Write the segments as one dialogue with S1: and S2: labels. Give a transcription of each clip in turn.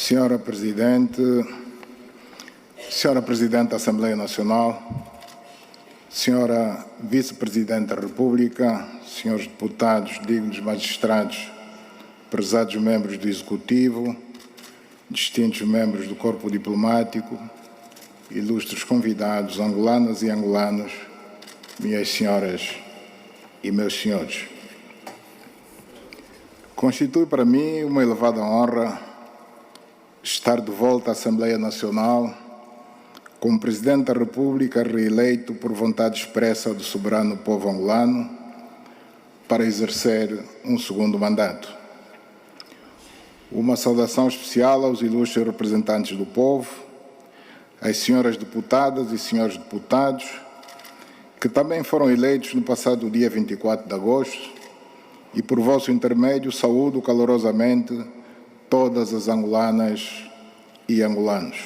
S1: Senhora Presidente da Assembleia Nacional, Senhora Vice-Presidente da República, senhores deputados, dignos magistrados, prezados membros do Executivo, distintos membros do Corpo Diplomático, ilustres convidados, angolanas e angolanos, minhas senhoras e meus senhores. Constitui para mim uma elevada honra estar de volta à Assembleia Nacional como Presidente da República reeleito por vontade expressa do soberano povo angolano para exercer um segundo mandato. Uma saudação especial aos ilustres representantes do povo, às senhoras deputadas e senhores deputados, que também foram eleitos no passado dia 24 de agosto, e por vosso intermédio saúdo calorosamente todas as angolanas e angolanos.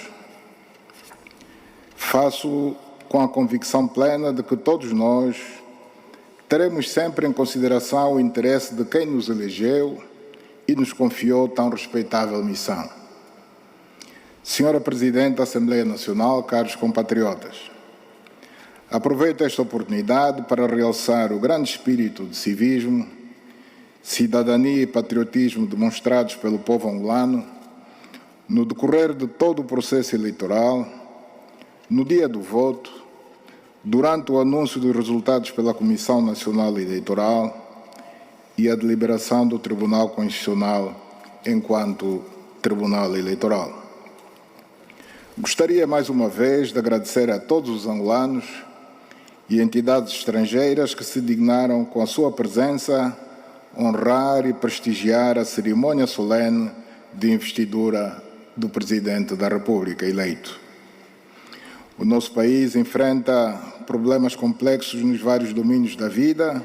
S1: Faço com a convicção plena de que todos nós teremos sempre em consideração o interesse de quem nos elegeu e nos confiou tão respeitável missão. Senhora Presidente da Assembleia Nacional, caros compatriotas, aproveito esta oportunidade para realçar o grande espírito de civismo, cidadania e patriotismo demonstrados pelo povo angolano no decorrer de todo o processo eleitoral, no dia do voto, durante o anúncio dos resultados pela Comissão Nacional Eleitoral e a deliberação do Tribunal Constitucional enquanto Tribunal Eleitoral. Gostaria mais uma vez de agradecer a todos os angolanos e entidades estrangeiras que se dignaram com a sua presença honrar e prestigiar a cerimônia solene de investidura do Presidente da República eleito. O nosso país enfrenta problemas complexos nos vários domínios da vida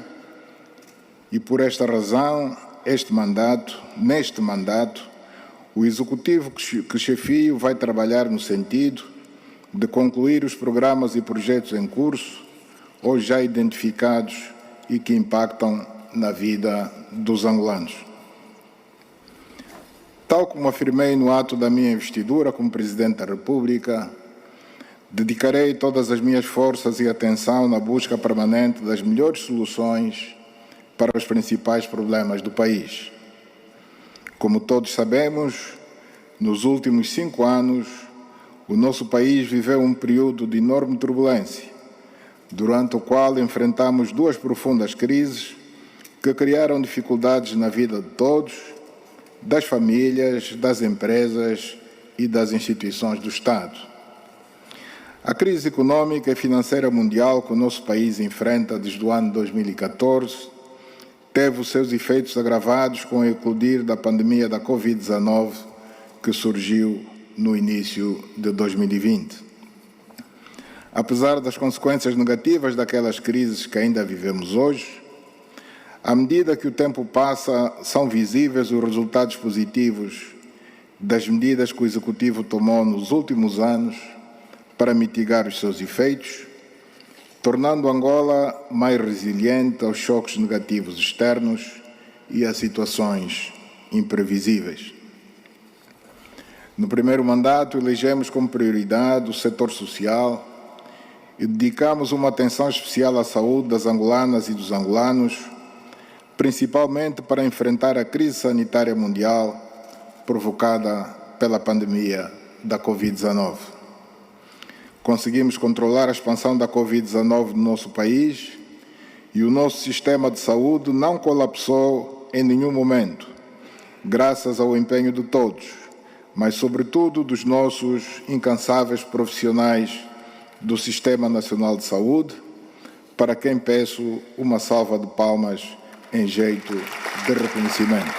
S1: e, por esta razão, neste mandato, o Executivo que chefio vai trabalhar no sentido de concluir os programas e projetos em curso ou já identificados e que impactam na vida dos angolanos. Tal como afirmei no ato da minha investidura como Presidente da República, dedicarei todas as minhas forças e atenção na busca permanente das melhores soluções para os principais problemas do país. Como todos sabemos, nos últimos 5 anos, o nosso país viveu um período de enorme turbulência, durante o qual enfrentamos 2 profundas crises que criaram dificuldades na vida de todos, das famílias, das empresas e das instituições do Estado. A crise econômica e financeira mundial que o nosso país enfrenta desde o ano 2014 teve os seus efeitos agravados com o eclodir da pandemia da Covid-19 que surgiu no início de 2020. Apesar das consequências negativas daquelas crises que ainda vivemos hoje, à medida que o tempo passa, são visíveis os resultados positivos das medidas que o Executivo tomou nos últimos anos para mitigar os seus efeitos, tornando Angola mais resiliente aos choques negativos externos e a situações imprevisíveis. No primeiro mandato, elegemos como prioridade o setor social e dedicamos uma atenção especial à saúde das angolanas e dos angolanos, principalmente para enfrentar a crise sanitária mundial provocada pela pandemia da Covid-19. Conseguimos controlar a expansão da Covid-19 no nosso país e o nosso sistema de saúde não colapsou em nenhum momento, graças ao empenho de todos, mas sobretudo dos nossos incansáveis profissionais do Sistema Nacional de Saúde, para quem peço uma salva de palmas em jeito de reconhecimento.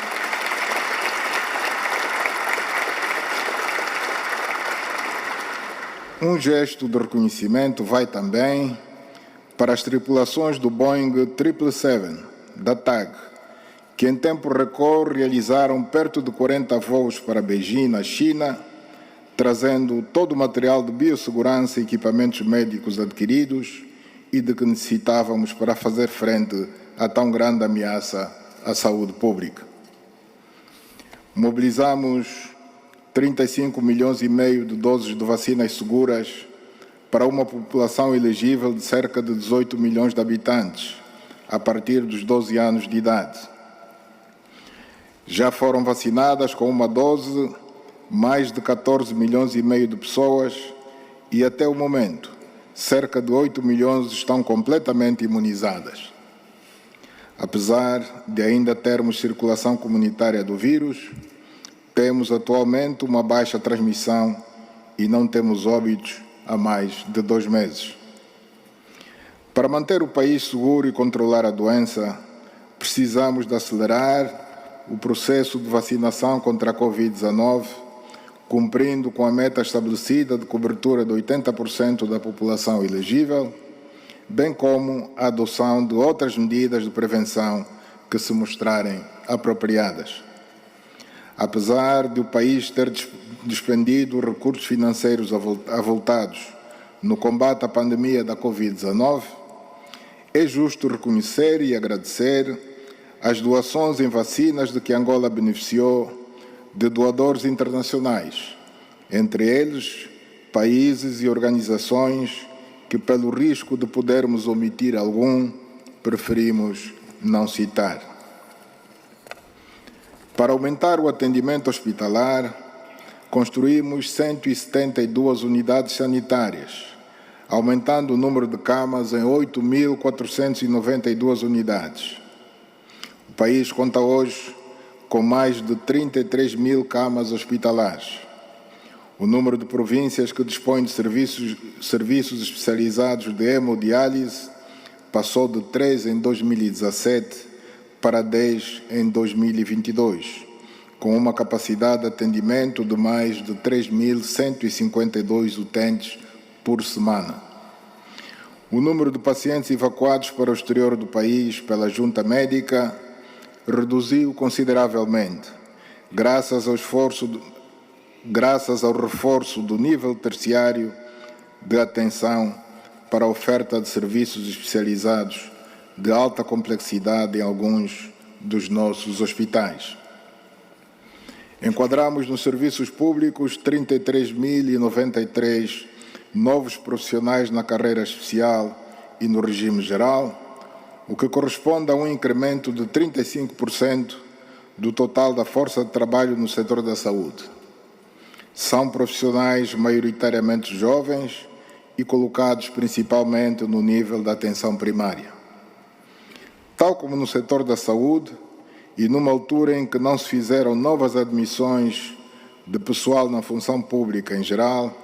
S1: Um gesto de reconhecimento vai também para as tripulações do Boeing 777 da TAG, que em tempo recorde realizaram perto de 40 voos para Beijing, na China, trazendo todo o material de biossegurança e equipamentos médicos adquiridos e de que necessitávamos para fazer frente a tão grande ameaça à saúde pública. Mobilizamos 35 milhões e meio de doses de vacinas seguras para uma população elegível de cerca de 18 milhões de habitantes, a partir dos 12 anos de idade. Já foram vacinadas com uma dose mais de 14 milhões e meio de pessoas e, até o momento, cerca de 8 milhões estão completamente imunizadas. Apesar de ainda termos circulação comunitária do vírus, temos atualmente uma baixa transmissão e não temos óbitos há mais de 2 meses. Para manter o país seguro e controlar a doença, precisamos de acelerar o processo de vacinação contra a Covid-19, cumprindo com a meta estabelecida de cobertura de 80% da população elegível, bem como a adoção de outras medidas de prevenção que se mostrarem apropriadas. Apesar de o país ter despendido recursos financeiros avultados no combate à pandemia da Covid-19, é justo reconhecer e agradecer as doações em vacinas de que Angola beneficiou de doadores internacionais, entre eles países e organizações que, pelo risco de podermos omitir algum, preferimos não citar. Para aumentar o atendimento hospitalar, construímos 172 unidades sanitárias, aumentando o número de camas em 8.492 unidades. O país conta hoje com mais de 33 mil camas hospitalares. O número de províncias que dispõem de serviços especializados de hemodiálise passou de 3 em 2017 para 10 em 2022, com uma capacidade de atendimento de mais de 3.152 utentes por semana. O número de pacientes evacuados para o exterior do país pela Junta Médica reduziu consideravelmente, graças ao reforço do nível terciário de atenção para a oferta de serviços especializados de alta complexidade em alguns dos nossos hospitais. Enquadramos nos serviços públicos 33.093 novos profissionais na carreira especial e no regime geral, o que corresponde a um incremento de 35% do total da força de trabalho no setor da saúde. São profissionais maioritariamente jovens e colocados principalmente no nível da atenção primária. Tal como no setor da saúde, e numa altura em que não se fizeram novas admissões de pessoal na função pública em geral,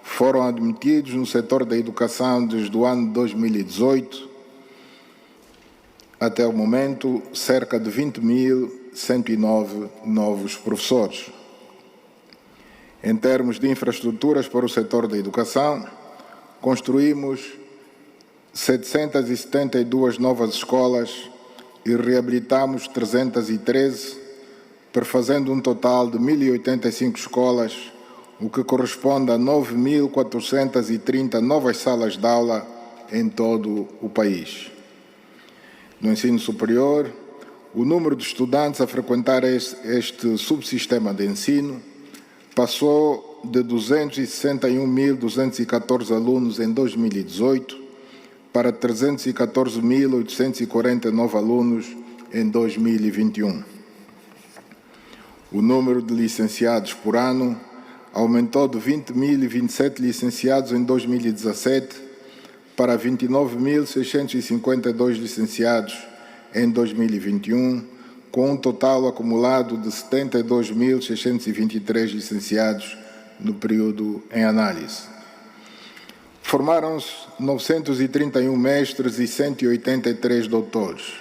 S1: foram admitidos no setor da educação desde o ano de 2018 até o momento cerca de 20.109 novos professores. Em termos de infraestruturas para o setor da educação, construímos 772 novas escolas e reabilitamos 313, perfazendo um total de 1.085 escolas, o que corresponde a 9.430 novas salas de aula em todo o país. No ensino superior, o número de estudantes a frequentar este subsistema de ensino passou de 261.214 alunos em 2018 para 314.849 alunos em 2021. O número de licenciados por ano aumentou de 20.027 licenciados em 2017 para 29.652 licenciados em 2021, com um total acumulado de 72.623 licenciados no período em análise. Formaram-se 931 mestres e 183 doutores.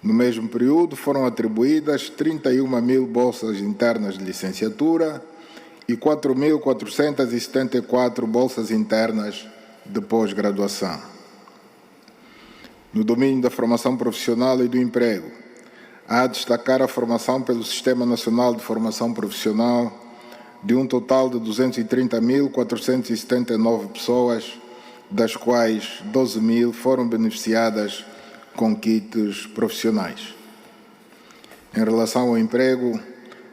S1: No mesmo período, foram atribuídas 31.000 bolsas internas de licenciatura e 4.474 bolsas internas de pós-graduação. No domínio da formação profissional e do emprego, há a destacar a formação pelo Sistema Nacional de Formação Profissional de um total de 230.479 pessoas, das quais 12.000 foram beneficiadas com kits profissionais. Em relação ao emprego,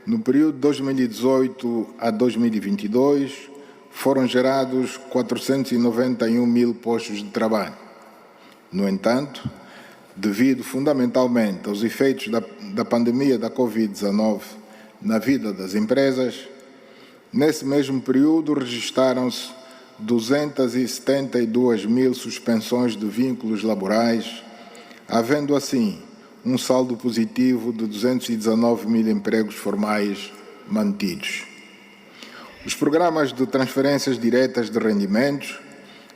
S1: no período de 2018 a 2022, foram gerados 491 mil postos de trabalho. No entanto, devido fundamentalmente aos efeitos da pandemia da Covid-19 na vida das empresas, nesse mesmo período registaram-se 272 mil suspensões de vínculos laborais, havendo assim um saldo positivo de 219 mil empregos formais mantidos. Os programas de transferências diretas de rendimentos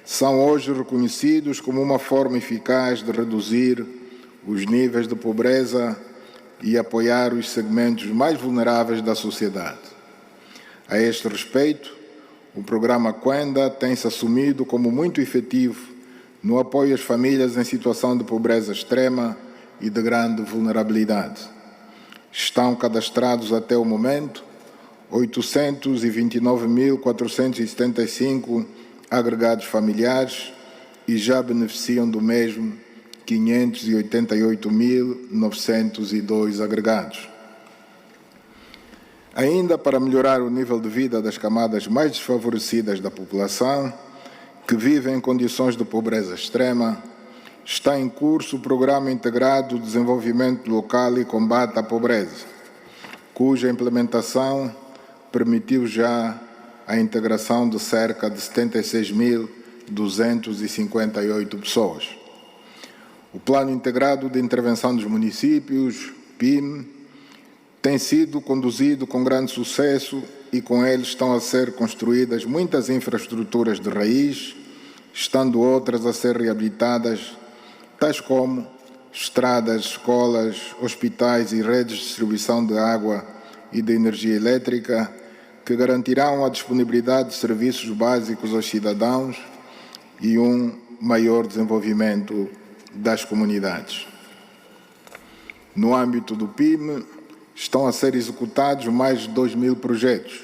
S1: são hoje reconhecidos como uma forma eficaz de reduzir os níveis de pobreza e apoiar os segmentos mais vulneráveis da sociedade. A este respeito, o programa Quenda tem-se assumido como muito efetivo no apoio às famílias em situação de pobreza extrema e de grande vulnerabilidade. Estão cadastrados até o momento 829.475 agregados familiares e já beneficiam do mesmo 588.902 agregados. Ainda para melhorar o nível de vida das camadas mais desfavorecidas da população, que vivem em condições de pobreza extrema, está em curso o Programa Integrado de Desenvolvimento Local e Combate à Pobreza, cuja implementação permitiu já a integração de cerca de 76.258 pessoas. O Plano Integrado de Intervenção dos Municípios, PIM, tem sido conduzido com grande sucesso e com ele estão a ser construídas muitas infraestruturas de raiz, estando outras a ser reabilitadas, tais como estradas, escolas, hospitais e redes de distribuição de água e de energia elétrica, que garantirão a disponibilidade de serviços básicos aos cidadãos e um maior desenvolvimento das comunidades. No âmbito do PIM, estão a ser executados mais de 2.000 projetos,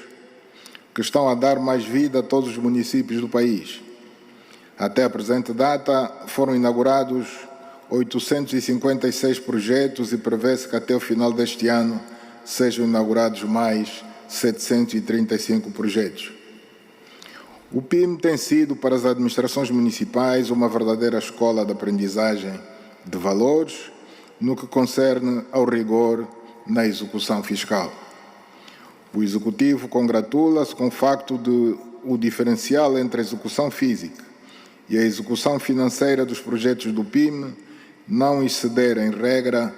S1: que estão a dar mais vida a todos os municípios do país. Até a presente data, foram inaugurados 856 projetos e prevê-se que até o final deste ano sejam inaugurados mais 735 projetos. O PIM tem sido para as administrações municipais uma verdadeira escola de aprendizagem de valores no que concerne ao rigor na execução fiscal. O Executivo congratula-se com o facto de o diferencial entre a execução física e a execução financeira dos projetos do PIM não exceder, em regra,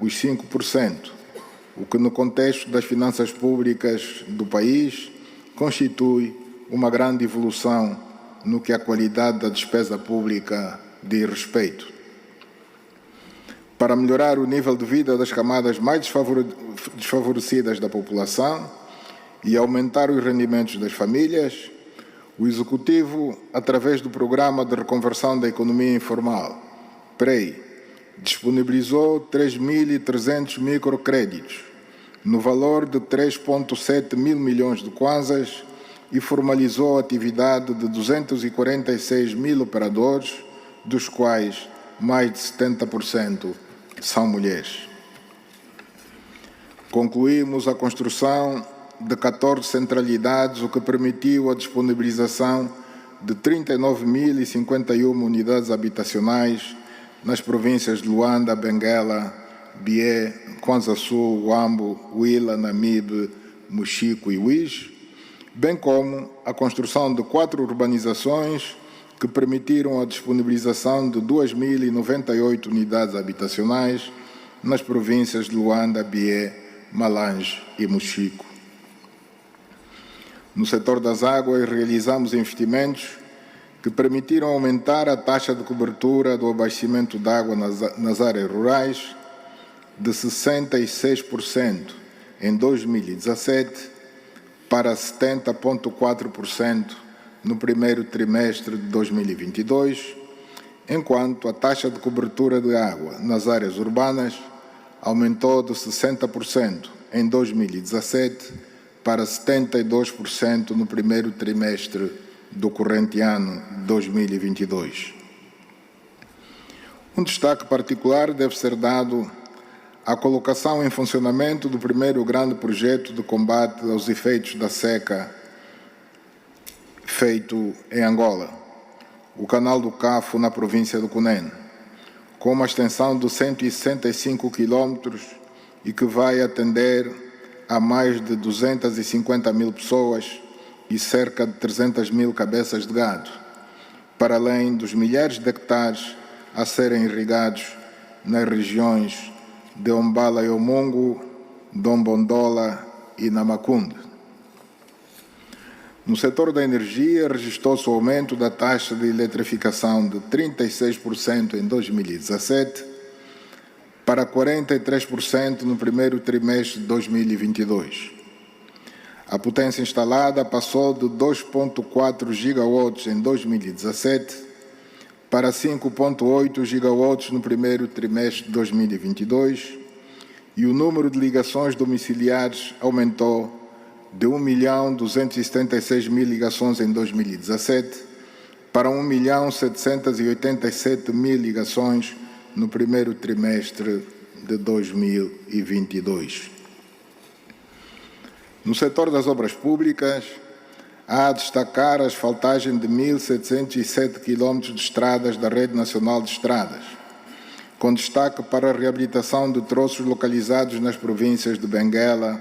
S1: os 5%, o que no contexto das finanças públicas do país constitui uma grande evolução no que a qualidade da despesa pública diz respeito. Para melhorar o nível de vida das camadas mais desfavorecidas da população e aumentar os rendimentos das famílias, o Executivo, através do Programa de Reconversão da Economia Informal, PREI, disponibilizou 3.300 microcréditos, no valor de 3,7 mil milhões de kwanzas, e formalizou a atividade de 246 mil operadores, dos quais mais de 70% são mulheres. Concluímos a construção de 14 centralidades, o que permitiu a disponibilização de 39.051 unidades habitacionais nas províncias de Luanda, Benguela, Bié, Kwanza Sul, Huambo, Huila, Namibe, Mochico e Uís, bem como a construção de 4 urbanizações que permitiram a disponibilização de 2.098 unidades habitacionais nas províncias de Luanda, Bié, Malange e Mochico. No setor das águas, realizamos investimentos que permitiram aumentar a taxa de cobertura do abastecimento de água nas áreas rurais de 66% em 2017 para 70,4% no primeiro trimestre de 2022, enquanto a taxa de cobertura de água nas áreas urbanas aumentou de 60% em 2017 para 72% no primeiro trimestre do corrente ano de 2022. Um destaque particular deve ser dado a colocação em funcionamento do primeiro grande projeto de combate aos efeitos da seca feito em Angola, o Canal do Cafo, na província do Cunene, com uma extensão de 165 quilômetros e que vai atender a mais de 250 mil pessoas e cerca de 300 mil cabeças de gado, para além dos milhares de hectares a serem irrigados nas regiões de Ombala e Omungo, Dombondola e Namakunde. No setor da energia, registrou-se o aumento da taxa de eletrificação de 36% em 2017 para 43% no primeiro trimestre de 2022. A potência instalada passou de 2,4 gigawatts em 2017 para 5,8 gigawatts no primeiro trimestre de 2022 e o número de ligações domiciliares aumentou de 1.276.000 ligações em 2017 para 1.787.000 ligações no primeiro trimestre de 2022. No setor das obras públicas, há a destacar a asfaltagem de 1.707 km de estradas da Rede Nacional de Estradas, com destaque para a reabilitação de troços localizados nas províncias de Benguela,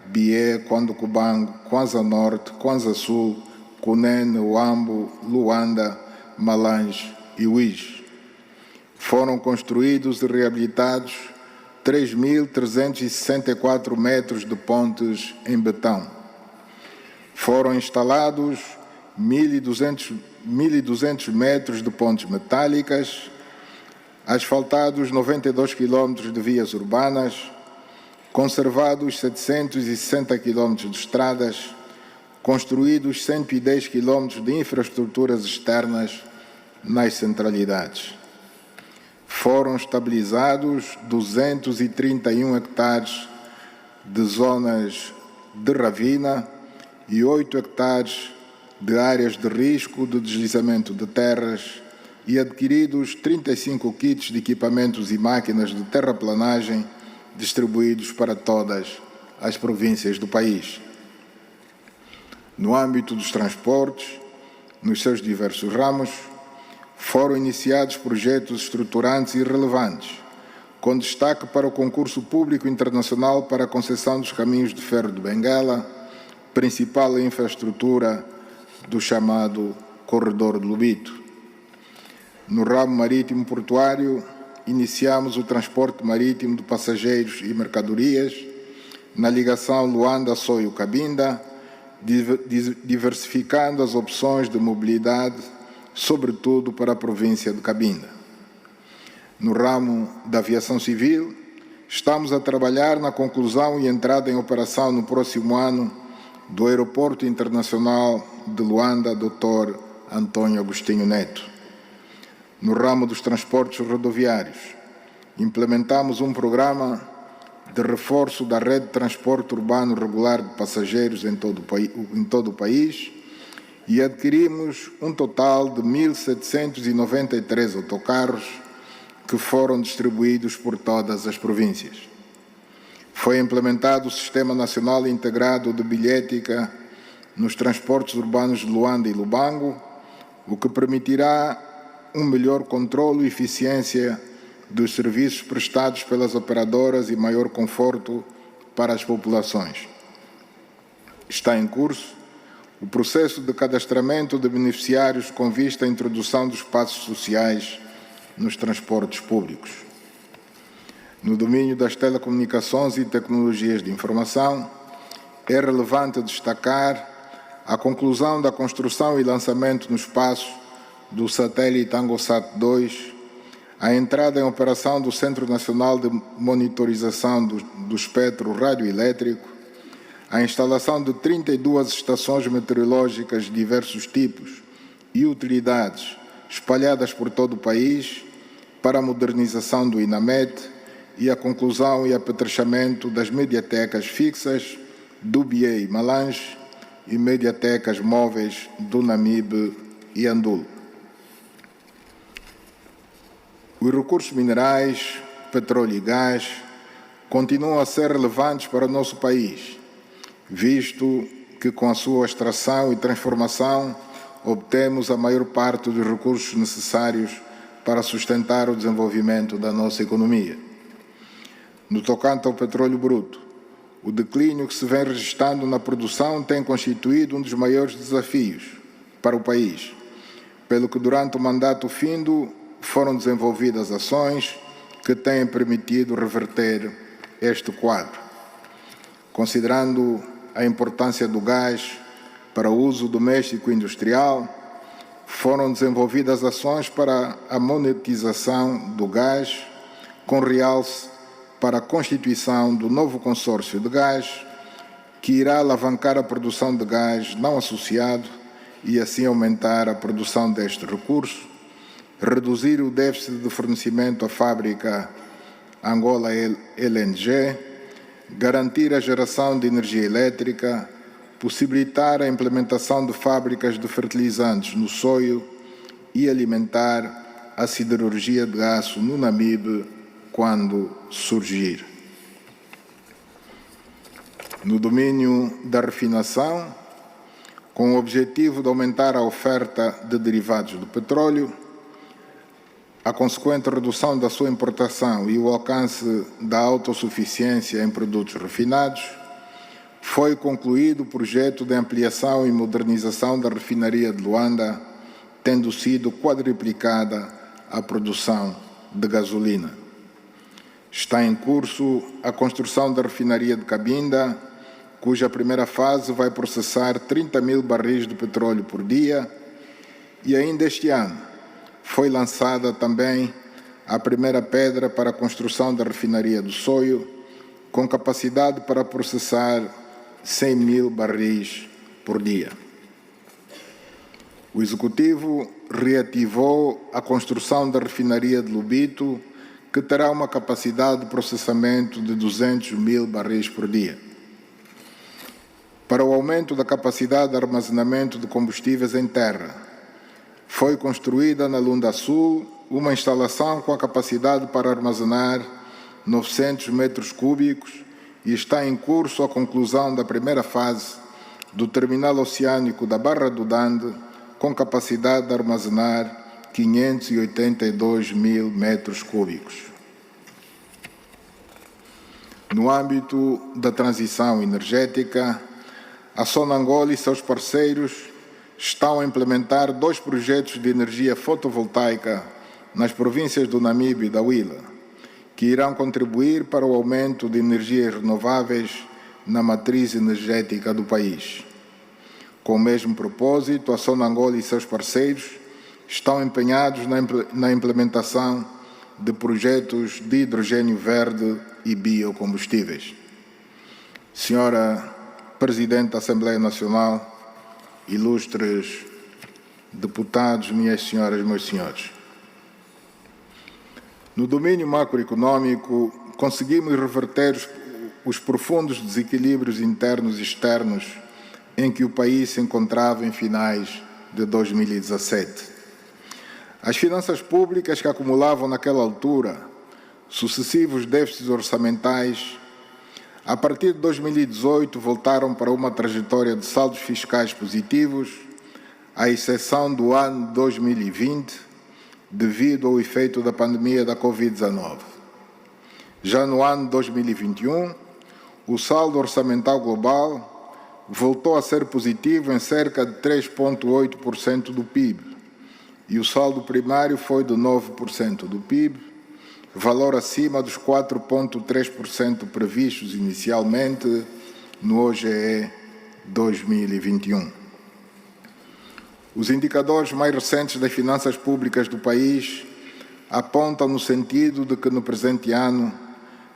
S1: Bié, Cuando-Cubango, Kwanza Norte, Kwanza Sul, Cunene, Huambo, Luanda, Malange e Uís. Foram construídos e reabilitados 3.364 metros de pontes em betão. Foram instalados 1.200 metros de pontes metálicas, asfaltados 92 quilômetros de vias urbanas, conservados 760 km de estradas, construídos 110 km de infraestruturas externas nas centralidades. Foram estabilizados 231 hectares de zonas de ravina e 8 hectares de áreas de risco de deslizamento de terras e adquiridos 35 kits de equipamentos e máquinas de terraplanagem distribuídos para todas as províncias do país. No âmbito dos transportes, nos seus diversos ramos, foram iniciados projetos estruturantes e relevantes, com destaque para o concurso público internacional para a concessão dos caminhos de ferro de Benguela, principal infraestrutura do chamado Corredor de Lobito. No ramo marítimo portuário, iniciamos o transporte marítimo de passageiros e mercadorias na ligação Luanda-Soio-Cabinda, diversificando as opções de mobilidade, sobretudo para a província de Cabinda. No ramo da aviação civil, estamos a trabalhar na conclusão e entrada em operação no próximo ano do Aeroporto Internacional de Luanda, Dr. Antônio Agostinho Neto. No ramo dos transportes rodoviários, implementamos um programa de reforço da rede de transporte urbano regular de passageiros em todo o país e adquirimos um total de 1.793 autocarros que foram distribuídos por todas as províncias. Foi implementado o Sistema Nacional Integrado de Bilhética nos transportes urbanos de Luanda e Lubango, o que permitirá um melhor controle e eficiência dos serviços prestados pelas operadoras e maior conforto para as populações. Está em curso o processo de cadastramento de beneficiários com vista à introdução dos passos sociais nos transportes públicos. No domínio das telecomunicações e tecnologias de informação, é relevante destacar a conclusão da construção e lançamento no espaço do satélite ANGOSAT 2, a entrada em operação do Centro Nacional de Monitorização do Espectro Radioelétrico, a instalação de 32 estações meteorológicas de diversos tipos e utilidades espalhadas por todo o país para a modernização do INAMET e a conclusão e apetrechamento das mediatecas fixas do Bié e Malange e mediatecas móveis do Namibe e Andulo. Os recursos minerais, petróleo e gás continuam a ser relevantes para o nosso país, visto que com a sua extração e transformação obtemos a maior parte dos recursos necessários para sustentar o desenvolvimento da nossa economia. No tocante ao petróleo bruto, o declínio que se vem registrando na produção tem constituído um dos maiores desafios para o país, pelo que durante o mandato findo foram desenvolvidas ações que têm permitido reverter este quadro. Considerando a importância do gás para o uso doméstico e industrial, foram desenvolvidas ações para a monetização do gás, com realce para a constituição do novo consórcio de gás, que irá alavancar a produção de gás não associado e assim aumentar a produção deste recurso, reduzir o déficit de fornecimento à fábrica Angola LNG, garantir a geração de energia elétrica, possibilitar a implementação de fábricas de fertilizantes no soio e alimentar a siderurgia de aço no Namibe quando surgir. No domínio da refinação, com o objetivo de aumentar a oferta de derivados do petróleo, a consequente redução da sua importação e o alcance da autossuficiência em produtos refinados, foi concluído o projeto de ampliação e modernização da refinaria de Luanda, tendo sido quadruplicada a produção de gasolina. Está em curso a construção da refinaria de Cabinda, cuja primeira fase vai processar 30 mil barris de petróleo por dia, e ainda este ano foi lançada também a primeira pedra para a construção da refinaria do Soio, com capacidade para processar 100 mil barris por dia. O Executivo reativou a construção da refinaria de Lubito, que terá uma capacidade de processamento de 200 mil barris por dia. Para o aumento da capacidade de armazenamento de combustíveis em terra, foi construída na Lunda Sul uma instalação com a capacidade para armazenar 900 metros cúbicos e está em curso a conclusão da primeira fase do terminal oceânico da Barra do Dande, com capacidade de armazenar 582 mil metros cúbicos. No âmbito da transição energética, a Sonangol e seus parceiros estão a implementar 2 projetos de energia fotovoltaica nas províncias do Namibe e da Huila, que irão contribuir para o aumento de energias renováveis na matriz energética do país. Com o mesmo propósito, a Sonangol e seus parceiros estão empenhados na implementação de projetos de hidrogênio verde e biocombustíveis. Senhora Presidente da Assembleia Nacional, ilustres deputados, minhas senhoras e meus senhores, no domínio macroeconômico, conseguimos reverter os profundos desequilíbrios internos e externos em que o país se encontrava em finais de 2017. As finanças públicas que acumulavam naquela altura sucessivos déficits orçamentais, a partir de 2018 voltaram para uma trajetória de saldos fiscais positivos, à exceção do ano 2020, devido ao efeito da pandemia da Covid-19. Já no ano 2021, o saldo orçamental global voltou a ser positivo em cerca de 3,8% do PIB, e o saldo primário foi de 9% do PIB, valor acima dos 4,3% previstos inicialmente no OGE 2021. Os indicadores mais recentes das finanças públicas do país apontam no sentido de que no presente ano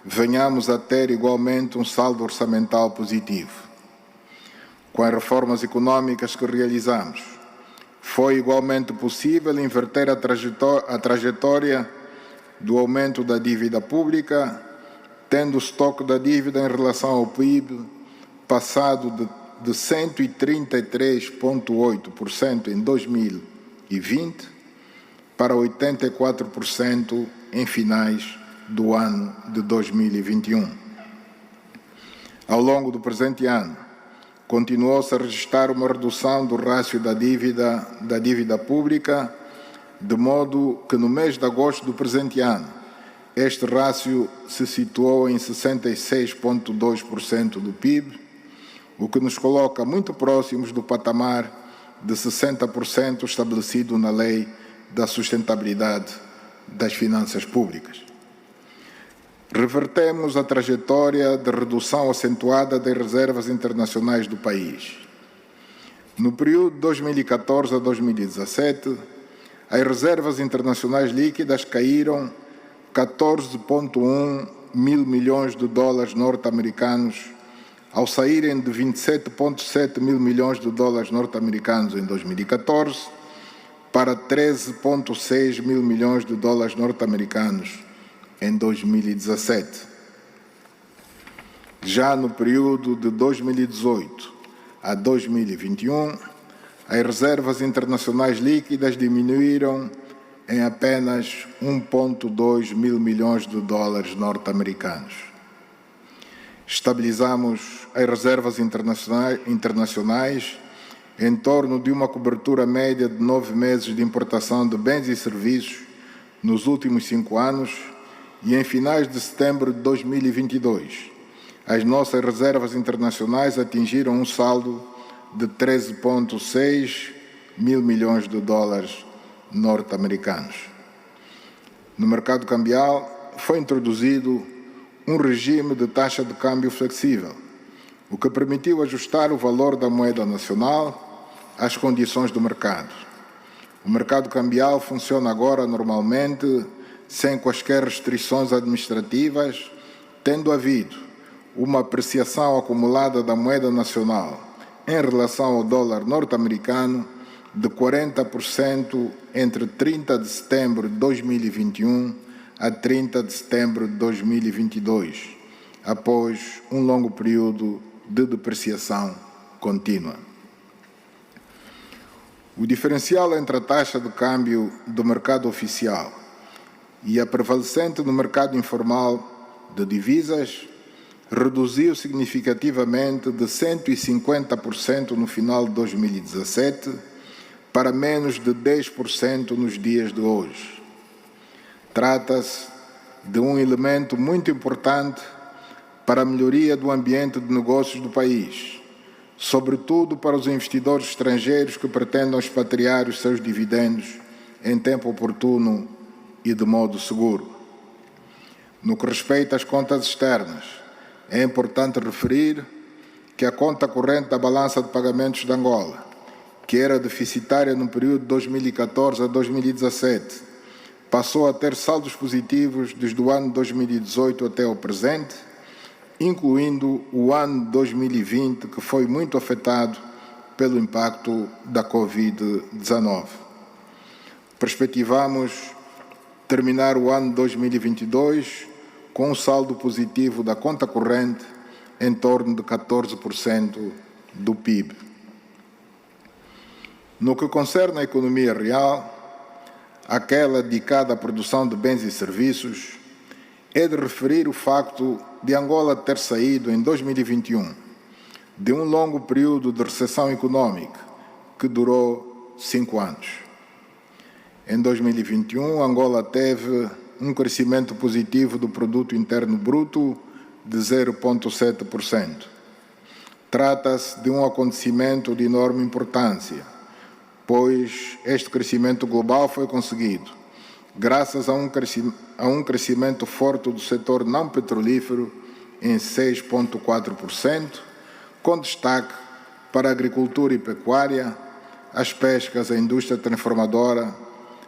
S1: venhamos a ter igualmente um saldo orçamental positivo. Com as reformas econômicas que realizamos, foi igualmente possível inverter a trajetória do aumento da dívida pública, tendo o estoque da dívida em relação ao PIB passado de 133,8% em 2020 para 84% em finais do ano de 2021. Ao longo do presente ano, continuou-se a registrar uma redução do rácio da dívida pública, de modo que no mês de agosto do presente ano, este rácio se situou em 66,2% do PIB, o que nos coloca muito próximos do patamar de 60% estabelecido na Lei da Sustentabilidade das Finanças Públicas. Revertemos a trajetória de redução acentuada das reservas internacionais do país. No período de 2014 a 2017, as reservas internacionais líquidas caíram 14,1 mil milhões de dólares norte-americanos, ao saírem de 27,7 mil milhões de dólares norte-americanos em 2014 para 13,6 mil milhões de dólares norte-americanos em 2017. Já no período de 2018 a 2021, as reservas internacionais líquidas diminuíram em apenas 1,2 mil milhões de dólares norte-americanos. Estabilizamos as reservas internacionais em torno de uma cobertura média de 9 meses de importação de bens e serviços nos últimos 5 anos e em finais de setembro de 2022, as nossas reservas internacionais atingiram um saldo de 13,6 mil milhões de dólares norte-americanos. No mercado cambial, foi introduzido um regime de taxa de câmbio flexível, o que permitiu ajustar o valor da moeda nacional às condições do mercado. O mercado cambial funciona agora normalmente, sem quaisquer restrições administrativas, tendo havido uma apreciação acumulada da moeda nacional em relação ao dólar norte-americano de 40% entre 30 de setembro de 2021 a 30 de setembro de 2022, após um longo período de depreciação contínua. O diferencial entre a taxa de câmbio do mercado oficial e a prevalecente no mercado informal de divisas reduziu significativamente de 150% no final de 2017 para menos de 10% nos dias de hoje. Trata-se de um elemento muito importante para a melhoria do ambiente de negócios do país, sobretudo para os investidores estrangeiros que pretendam expatriar os seus dividendos em tempo oportuno e de modo seguro. No que respeita às contas externas, é importante referir que a conta corrente da balança de pagamentos de Angola, que era deficitária no período de 2014 a 2017, passou a ter saldos positivos desde o ano de 2018 até o presente, incluindo o ano de 2020, que foi muito afetado pelo impacto da Covid-19. Perspectivamos terminar o ano de 2022 com um saldo positivo da conta corrente em torno de 14% do PIB. No que concerne à economia real, aquela dedicada à produção de bens e serviços, é de referir o facto de Angola ter saído em 2021 de um longo período de recessão econômica que durou 5 anos. Em 2021, Angola teve um crescimento positivo do Produto Interno Bruto de 0,7%. Trata-se de um acontecimento de enorme importância, pois este crescimento global foi conseguido graças a um crescimento forte do setor não petrolífero em 6,4%, com destaque para a agricultura e pecuária, as pescas, a indústria transformadora,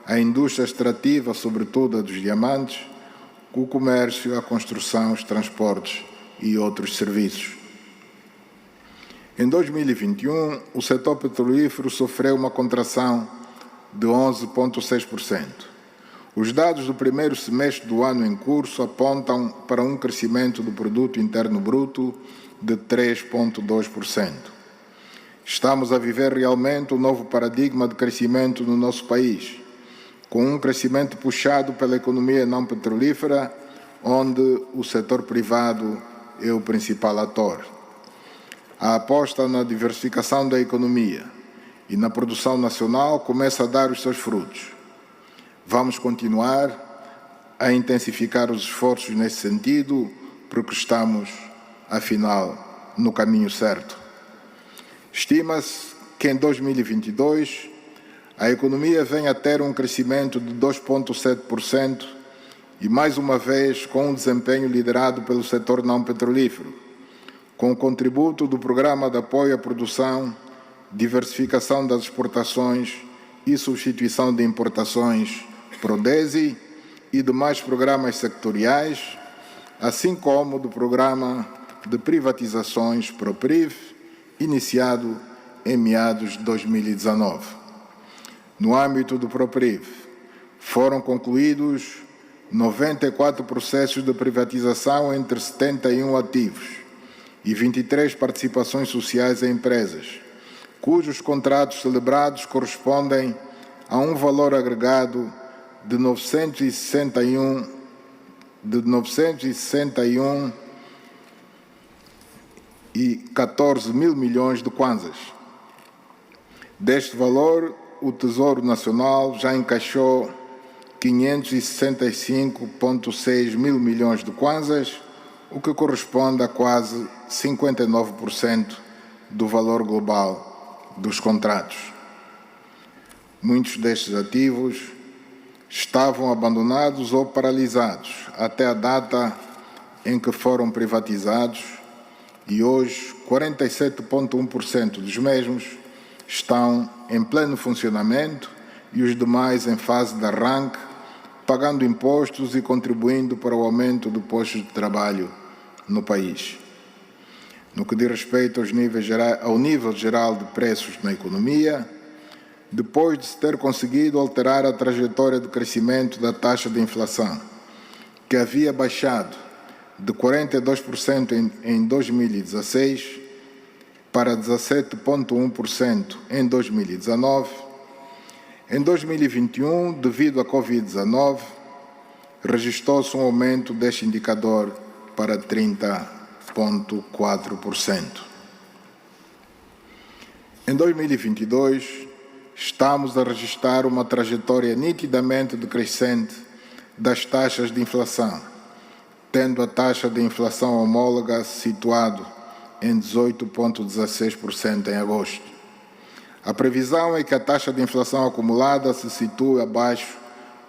S1: a indústria extrativa, sobretudo a dos diamantes, o comércio, a construção, os transportes e outros serviços. Em 2021, o setor petrolífero sofreu uma contração de 11,6%. Os dados do primeiro semestre do ano em curso apontam para um crescimento do Produto Interno Bruto de 3,2%. Estamos a viver realmente um novo paradigma de crescimento no nosso país, com um crescimento puxado pela economia não petrolífera, onde o setor privado é o principal ator. A aposta na diversificação da economia e na produção nacional começa a dar os seus frutos. Vamos continuar a intensificar os esforços nesse sentido, porque estamos, afinal, no caminho certo. Estima-se que em 2022 a economia venha a ter um crescimento de 2,7% e, mais uma vez, com um desempenho liderado pelo setor não petrolífero, com o contributo do Programa de Apoio à Produção, Diversificação das Exportações e Substituição de Importações, PRODESI, e demais programas sectoriais, assim como do Programa de Privatizações, PROPRIV, iniciado em meados de 2019. No âmbito do PROPRIV, foram concluídos 94 processos de privatização entre 71 ativos e 23 participações sociais em empresas, cujos contratos celebrados correspondem a um valor agregado de 961,14 mil milhões de kwanzas. Deste valor, o Tesouro Nacional já encaixou 565,6 mil milhões de kwanzas, o que corresponde a quase 59% do valor global dos contratos. Muitos destes ativos estavam abandonados ou paralisados até a data em que foram privatizados e hoje 47,1% dos mesmos estão em pleno funcionamento e os demais em fase de arranque, pagando impostos e contribuindo para o aumento do posto de trabalho no país. No que diz respeito ao nível geral de preços na economia, depois de se ter conseguido alterar a trajetória de crescimento da taxa de inflação, que havia baixado de 42% em 2016 para 17,1% em 2019, em 2021, devido à Covid-19, registrou-se um aumento deste indicador para 30,4%. Em 2022, estamos a registrar uma trajetória nitidamente decrescente das taxas de inflação, tendo a taxa de inflação homóloga situado em 18,16% em agosto. A previsão é que a taxa de inflação acumulada se situe abaixo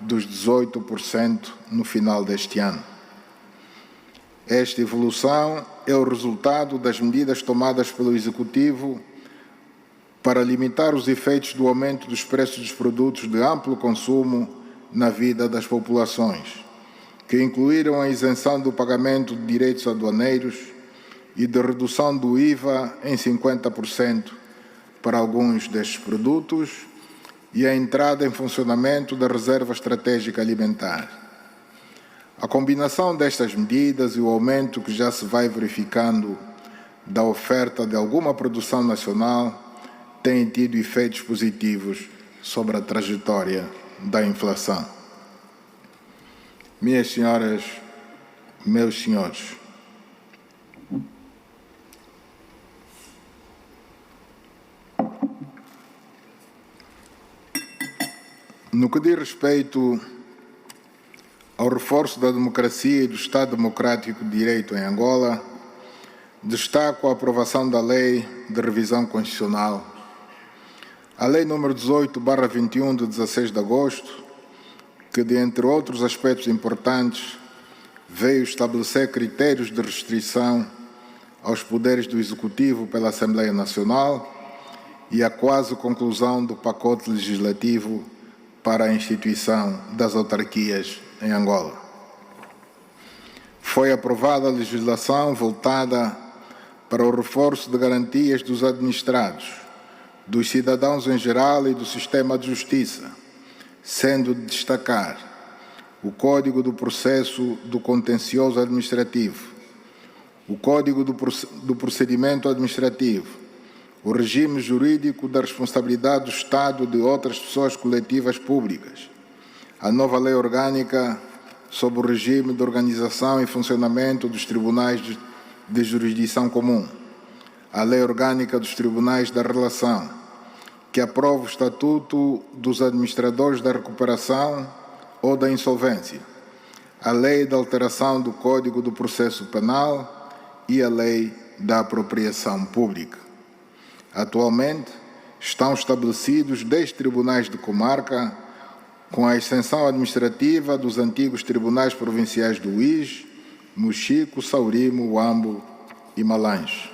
S1: dos 18% no final deste ano. Esta evolução é o resultado das medidas tomadas pelo Executivo para limitar os efeitos do aumento dos preços dos produtos de amplo consumo na vida das populações, que incluíram a isenção do pagamento de direitos aduaneiros e de redução do IVA em 50% para alguns destes produtos e a entrada em funcionamento da Reserva Estratégica Alimentar. A combinação destas medidas e o aumento que já se vai verificando da oferta de alguma produção nacional têm tido efeitos positivos sobre a trajetória da inflação. Minhas senhoras, meus senhores, no que diz respeito ao reforço da democracia e do Estado Democrático de Direito em Angola, destaco a aprovação da Lei de Revisão Constitucional. A Lei nº 18/21, de 16 de agosto, que, dentre outros aspectos importantes, veio estabelecer critérios de restrição aos poderes do Executivo pela Assembleia Nacional e a quase conclusão do pacote legislativo para a instituição das autarquias em Angola. Foi aprovada a legislação voltada para o reforço de garantias dos administrados, dos cidadãos em geral e do sistema de justiça, sendo de destacar o Código do Processo do Contencioso Administrativo, o Código do Procedimento Administrativo, o regime jurídico da responsabilidade do Estado e de outras pessoas coletivas públicas, a nova Lei Orgânica sobre o regime de organização e funcionamento dos tribunais de jurisdição comum, a Lei Orgânica dos Tribunais da Relação, que aprova o Estatuto dos Administradores da Recuperação ou da Insolvência, a Lei de Alteração do Código do Processo Penal e a Lei da Apropriação Pública. Atualmente, estão estabelecidos 10 tribunais de comarca, com a extensão administrativa dos antigos tribunais provinciais do Uís, Mochico, Saurimo, Huambo e Malange.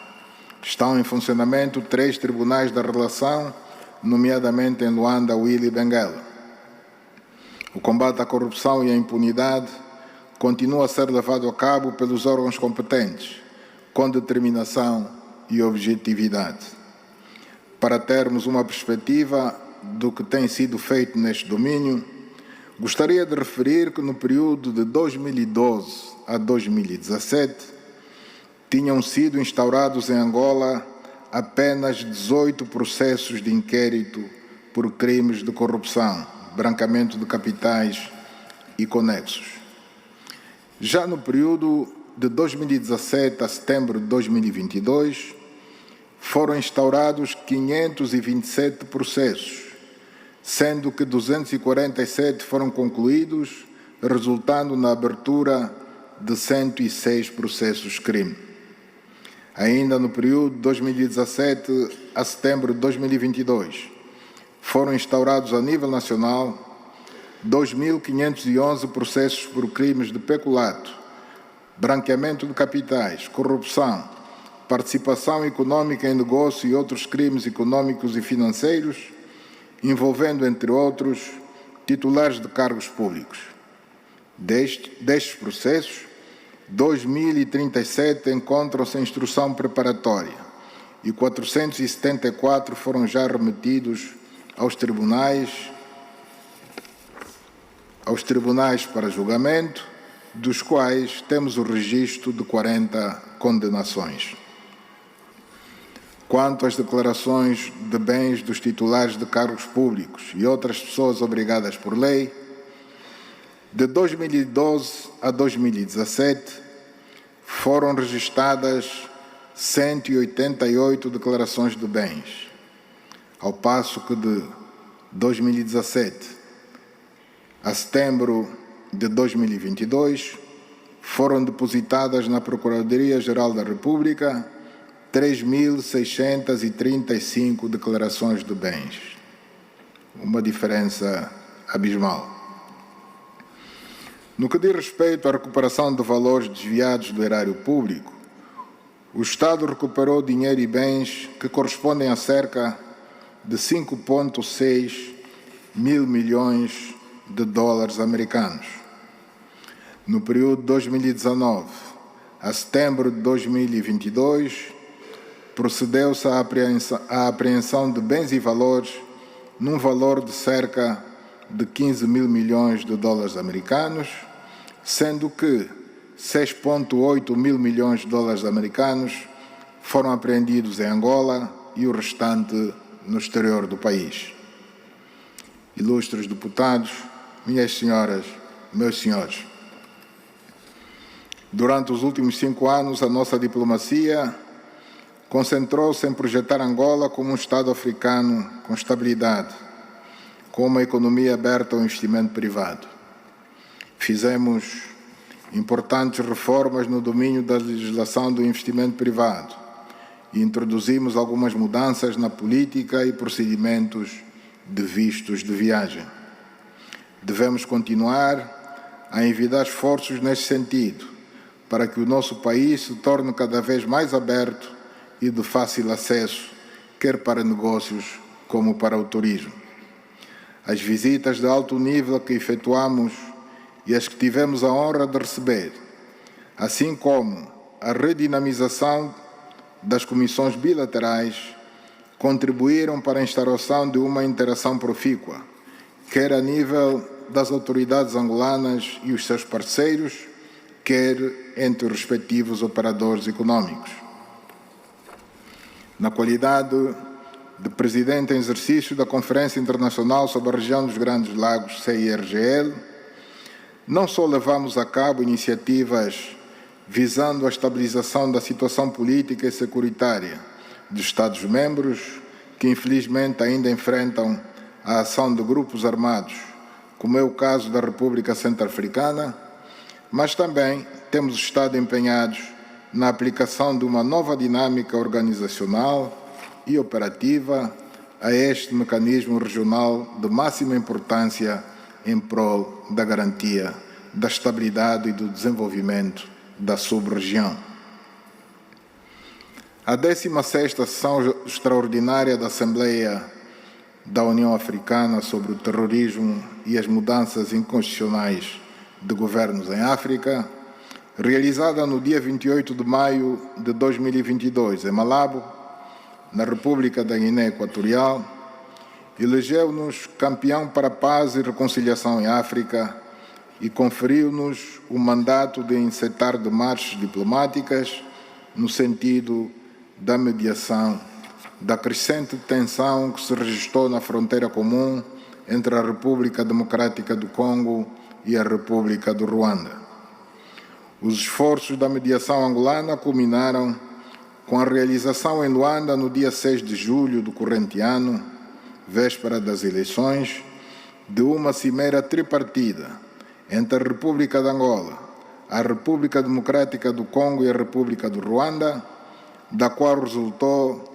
S1: Estão em funcionamento 3 tribunais da relação, nomeadamente em Luanda, Huila e Benguela. O combate à corrupção e à impunidade continua a ser levado a cabo pelos órgãos competentes, com determinação e objetividade. Para termos uma perspectiva do que tem sido feito neste domínio, gostaria de referir que no período de 2012 a 2017 tinham sido instaurados em Angola apenas 18 processos de inquérito por crimes de corrupção, branqueamento de capitais e conexos. Já no período de 2017 a setembro de 2022, foram instaurados 527 processos, sendo que 247 foram concluídos, resultando na abertura de 106 processos crime. Ainda no período de 2017 a setembro de 2022, foram instaurados a nível nacional 2.511 processos por crimes de peculato, branqueamento de capitais, corrupção, participação econômica em negócio e outros crimes econômicos e financeiros, envolvendo, entre outros, titulares de cargos públicos. Destes processos, 2.037 encontram-se em instrução preparatória e 474 foram já remetidos aos tribunais para julgamento, dos quais temos o registro de 40 condenações. Quanto às declarações de bens dos titulares de cargos públicos e outras pessoas obrigadas por lei, de 2012 a 2017 foram registradas 188 declarações de bens, ao passo que de 2017 a setembro de 2022, foram depositadas na Procuradoria-Geral da República 3.635 declarações de bens. Uma diferença abismal. No que diz respeito à recuperação de valores desviados do erário público, o Estado recuperou dinheiro e bens que correspondem a cerca de 5,6 mil milhões de dólares americanos. No período de 2019 a setembro de 2022, procedeu-se à apreensão de bens e valores num valor de cerca de 15 mil milhões de dólares americanos, sendo que 6,8 mil milhões de dólares americanos foram apreendidos em Angola e o restante no exterior do país. Ilustres deputados, minhas senhoras, meus senhores, durante os últimos 5 anos, a nossa diplomacia concentrou-se em projetar Angola como um Estado africano com estabilidade, com uma economia aberta ao investimento privado. Fizemos importantes reformas no domínio da legislação do investimento privado e introduzimos algumas mudanças na política e procedimentos de vistos de viagem. Devemos continuar a envidar esforços neste sentido, para que o nosso país se torne cada vez mais aberto e de fácil acesso, quer para negócios como para o turismo. As visitas de alto nível que efetuamos e as que tivemos a honra de receber, assim como a redinamização das comissões bilaterais, contribuíram para a instauração de uma interação profícua, quer a nível das autoridades angolanas e os seus parceiros, quer entre os respectivos operadores econômicos. Na qualidade de presidente em exercício da Conferência Internacional sobre a Região dos Grandes Lagos, CIRGL, não só levamos a cabo iniciativas visando a estabilização da situação política e securitária dos Estados-membros, que infelizmente ainda enfrentam a ação de grupos armados, como é o caso da República Centro-Africana, mas também temos estado empenhados na aplicação de uma nova dinâmica organizacional e operativa a este mecanismo regional de máxima importância em prol da garantia da estabilidade e do desenvolvimento da sub-região. A 16ª Sessão Extraordinária da Assembleia da União Africana sobre o Terrorismo e as Mudanças Inconstitucionais de Governos em África, realizada no dia 28 de maio de 2022, em Malabo, na República da Guiné Equatorial, elegeu-nos campeão para a paz e reconciliação em África e conferiu-nos o mandato de encetar demarches diplomáticas no sentido da mediação da crescente tensão que se registrou na fronteira comum entre a República Democrática do Congo e a República do Ruanda. Os esforços da mediação angolana culminaram com a realização em Luanda, no dia 6 de julho do corrente ano, véspera das eleições, de uma cimeira tripartida entre a República de Angola, a República Democrática do Congo e a República do Ruanda, da qual resultou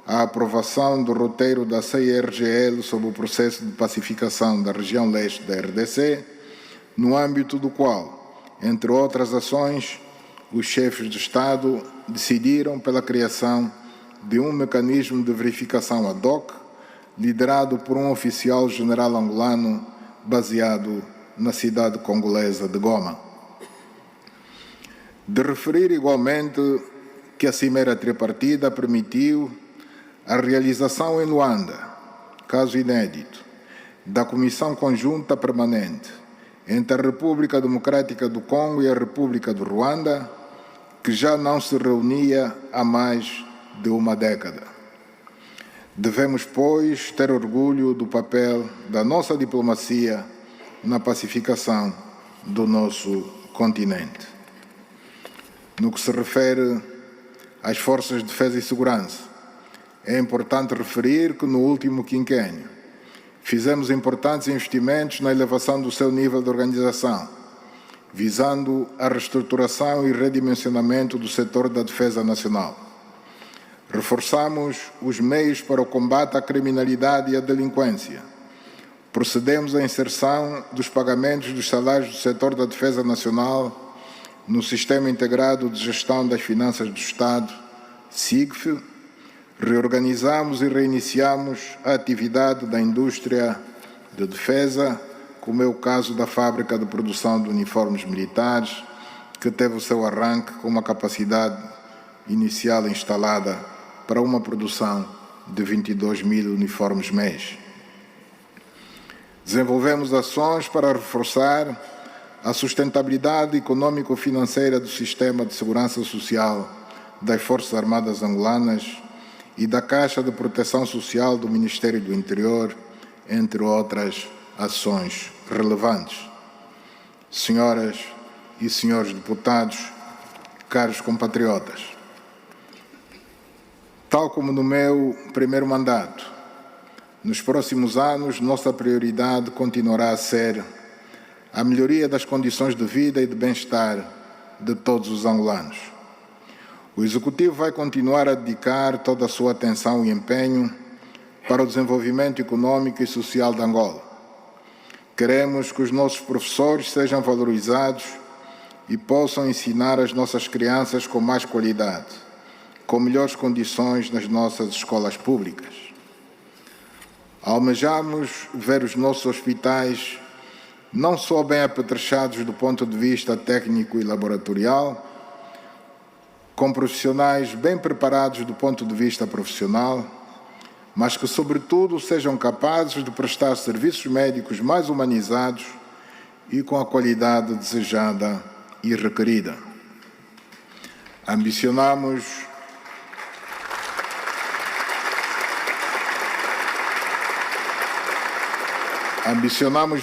S1: a aprovação do roteiro da CIRGL sobre o processo de pacificação da região leste da RDC, no âmbito do qual, entre outras ações, os chefes de Estado decidiram pela criação de um mecanismo de verificação ad hoc, liderado por um oficial general angolano baseado na cidade congolesa de Goma. De referir igualmente que a cimeira tripartida permitiu a realização em Luanda, caso inédito, da Comissão Conjunta Permanente entre a República Democrática do Congo e a República do Ruanda, que já não se reunia há mais de uma década. Devemos, pois, ter orgulho do papel da nossa diplomacia na pacificação do nosso continente. No que se refere às forças de defesa e segurança, é importante referir que no último quinquênio fizemos importantes investimentos na elevação do seu nível de organização, visando a reestruturação e redimensionamento do setor da defesa nacional. Reforçamos os meios para o combate à criminalidade e à delinquência. Procedemos à inserção dos pagamentos dos salários do setor da defesa nacional no Sistema Integrado de Gestão das Finanças do Estado, SIGF. Reorganizamos e reiniciamos a atividade da indústria de defesa, como é o caso da fábrica de produção de uniformes militares, que teve o seu arranque com uma capacidade inicial instalada para uma produção de 22 mil uniformes mês. Desenvolvemos ações para reforçar a sustentabilidade econômico-financeira do sistema de segurança social das Forças Armadas angolanas e da Caixa de Proteção Social do Ministério do Interior, entre outras ações relevantes. Senhoras e senhores deputados, caros compatriotas, tal como no meu primeiro mandato, nos próximos anos, nossa prioridade continuará a ser a melhoria das condições de vida e de bem-estar de todos os angolanos. O Executivo vai continuar a dedicar toda a sua atenção e empenho para o desenvolvimento econômico e social de Angola. Queremos que os nossos professores sejam valorizados e possam ensinar as nossas crianças com mais qualidade, com melhores condições nas nossas escolas públicas. Almejamos ver os nossos hospitais não só bem apetrechados do ponto de vista técnico e laboratorial, com profissionais bem preparados do ponto de vista profissional, mas que, sobretudo, sejam capazes de prestar serviços médicos mais humanizados e com a qualidade desejada e requerida. Ambicionamos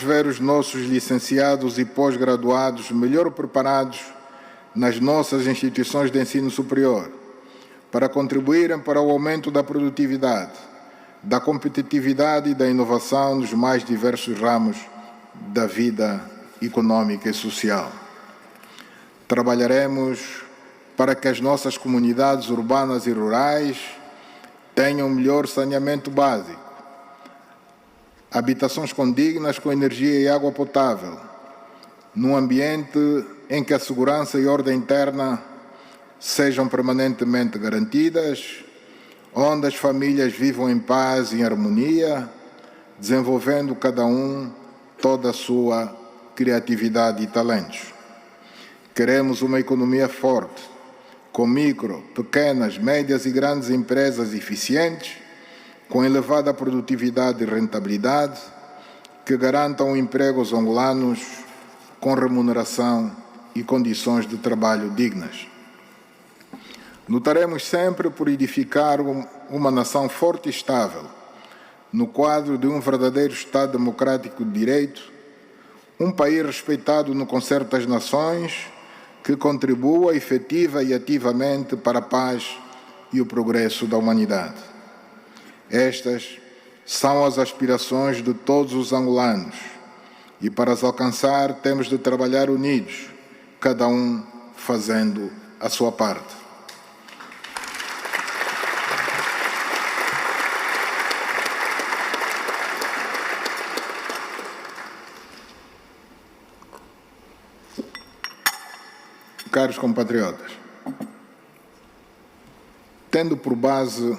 S1: ver os nossos licenciados e pós-graduados melhor preparados nas nossas instituições de ensino superior, para contribuírem para o aumento da produtividade, da competitividade e da inovação nos mais diversos ramos da vida econômica e social. Trabalharemos para que as nossas comunidades urbanas e rurais tenham melhor saneamento básico, habitações condignas com energia e água potável, num ambiente em que a segurança e ordem interna sejam permanentemente garantidas, onde as famílias vivam em paz e em harmonia, desenvolvendo cada um toda a sua criatividade e talentos. Queremos uma economia forte, com micro, pequenas, médias e grandes empresas eficientes, com elevada produtividade e rentabilidade, que garantam emprego aos angolanos com remuneração e condições de trabalho dignas. Lutaremos sempre por edificar uma nação forte e estável, no quadro de um verdadeiro Estado democrático de direito, um país respeitado no concerto das nações, que contribua efetiva e ativamente para a paz e o progresso da humanidade. Estas são as aspirações de todos os angolanos e, para as alcançar, temos de trabalhar unidos, cada um fazendo a sua parte. Caros compatriotas, tendo por base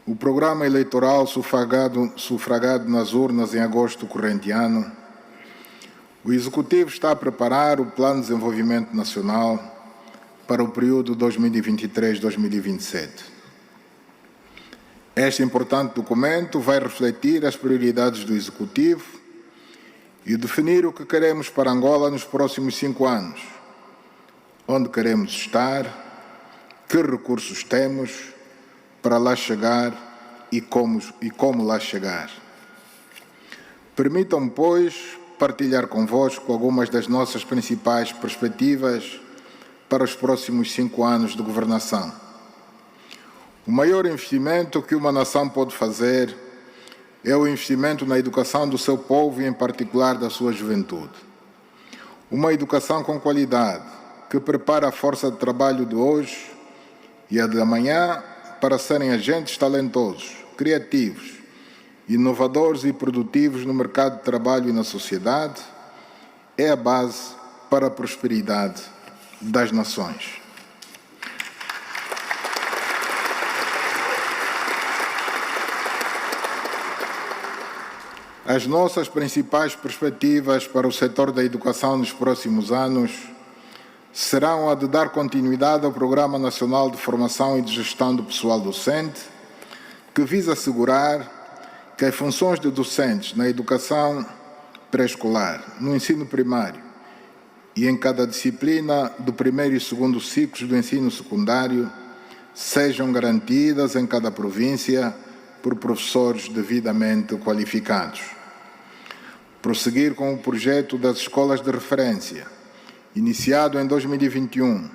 S1: o programa eleitoral sufragado nas urnas em agosto do corrente ano, o Executivo está a preparar o Plano de Desenvolvimento Nacional para o período 2023-2027. Este importante documento vai refletir as prioridades do Executivo e definir o que queremos para Angola nos próximos 5 anos, onde queremos estar, que recursos temos para lá chegar e como lá chegar. Permitam-me, pois, partilhar convosco algumas das nossas principais perspectivas para os próximos 5 anos de governação. O maior investimento que uma nação pode fazer é o investimento na educação do seu povo e, em particular, da sua juventude. Uma educação com qualidade, que prepara a força de trabalho de hoje e a de amanhã para serem agentes talentosos, criativos, inovadores e produtivos no mercado de trabalho e na sociedade, é a base para a prosperidade das nações. As nossas principais perspectivas para o setor da educação nos próximos anos serão a de dar continuidade ao Programa Nacional de Formação e de Gestão do Pessoal Docente, que visa assegurar que as funções de docentes na educação pré-escolar, no ensino primário e em cada disciplina do primeiro e segundo ciclos do ensino secundário sejam garantidas em cada província por professores devidamente qualificados. Prosseguir com o projeto das escolas de referência, iniciado em 2021,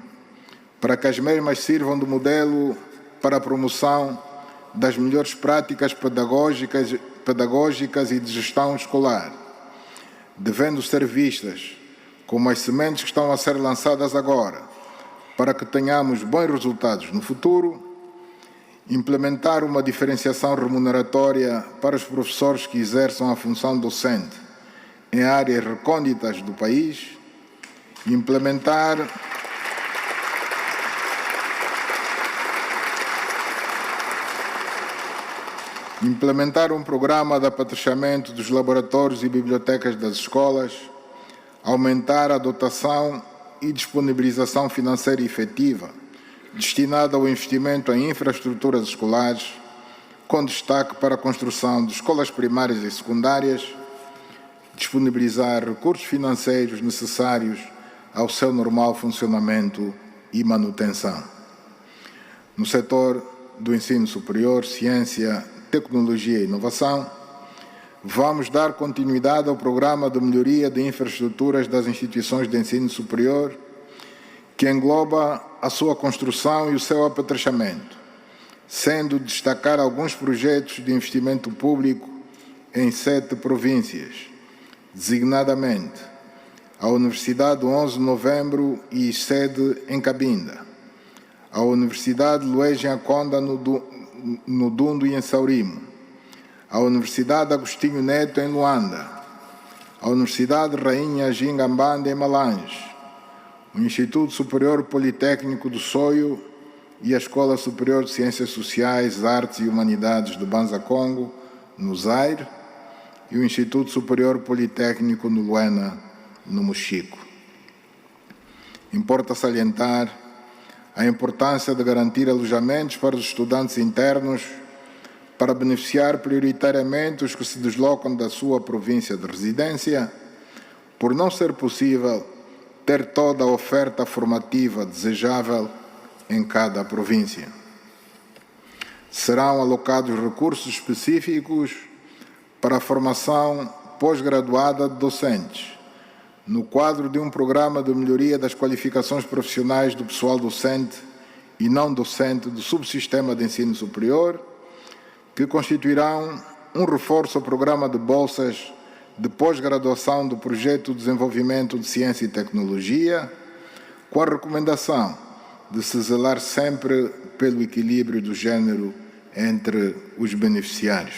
S1: para que as mesmas sirvam de modelo para a promoção das melhores práticas pedagógicas e de gestão escolar, devendo ser vistas como as sementes que estão a ser lançadas agora, para que tenhamos bons resultados no futuro, implementar uma diferenciação remuneratória para os professores que exerçam a função docente em áreas recônditas do país, implementar um programa de apetrechamento dos laboratórios e bibliotecas das escolas, aumentar a dotação e disponibilização financeira efetiva destinada ao investimento em infraestruturas escolares, com destaque para a construção de escolas primárias e secundárias, disponibilizar recursos financeiros necessários ao seu normal funcionamento e manutenção. No setor do ensino superior, ciência, tecnologia e inovação, vamos dar continuidade ao programa de melhoria de infraestruturas das instituições de ensino superior que engloba a sua construção e o seu apetrechamento, sendo de destacar alguns projetos de investimento público em 7 províncias, designadamente a Universidade 11 de Novembro e sede em Cabinda, a Universidade Luís Nhaconda no Dundo e em Saurimo, a Universidade Agostinho Neto em Luanda, a Universidade Rainha Gingambanda em Malange, o Instituto Superior Politécnico do Soio e a Escola Superior de Ciências Sociais, Artes e Humanidades de Banza Congo, no Zaire, e o Instituto Superior Politécnico no Luena, no Mochico. Importa salientar a importância de garantir alojamentos para os estudantes internos para beneficiar prioritariamente os que se deslocam da sua província de residência, por não ser possível ter toda a oferta formativa desejável em cada província. Serão alocados recursos específicos para a formação pós-graduada de docentes, no quadro de um programa de melhoria das qualificações profissionais do pessoal docente e não docente do subsistema de ensino superior, que constituirão um reforço ao programa de bolsas de pós-graduação do Projeto de Desenvolvimento de Ciência e Tecnologia, com a recomendação de se zelar sempre pelo equilíbrio do género entre os beneficiários.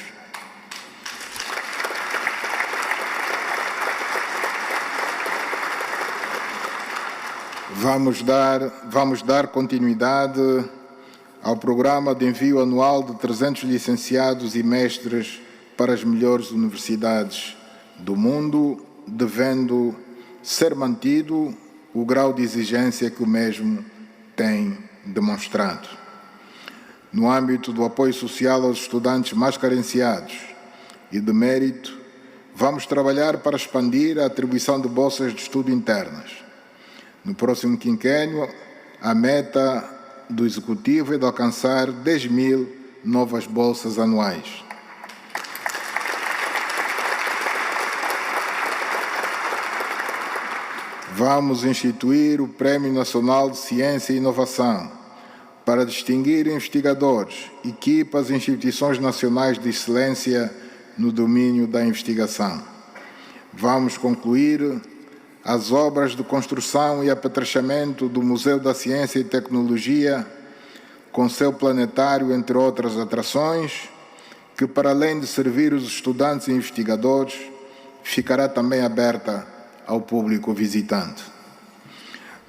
S1: Vamos dar continuidade ao programa de envio anual de 300 licenciados e mestres para as melhores universidades do mundo, devendo ser mantido o grau de exigência que o mesmo tem demonstrado. No âmbito do apoio social aos estudantes mais carenciados e de mérito, vamos trabalhar para expandir a atribuição de bolsas de estudo internas. No próximo quinquênio, a meta do Executivo é de alcançar 10.000 novas bolsas anuais. Vamos instituir o Prémio Nacional de Ciência e Inovação para distinguir investigadores, equipas e instituições nacionais de excelência no domínio da investigação. Vamos concluir as obras de construção e apetrechamento do Museu da Ciência e Tecnologia, com seu planetário, entre outras atrações, que, para além de servir os estudantes e investigadores, ficará também aberta ao público visitante.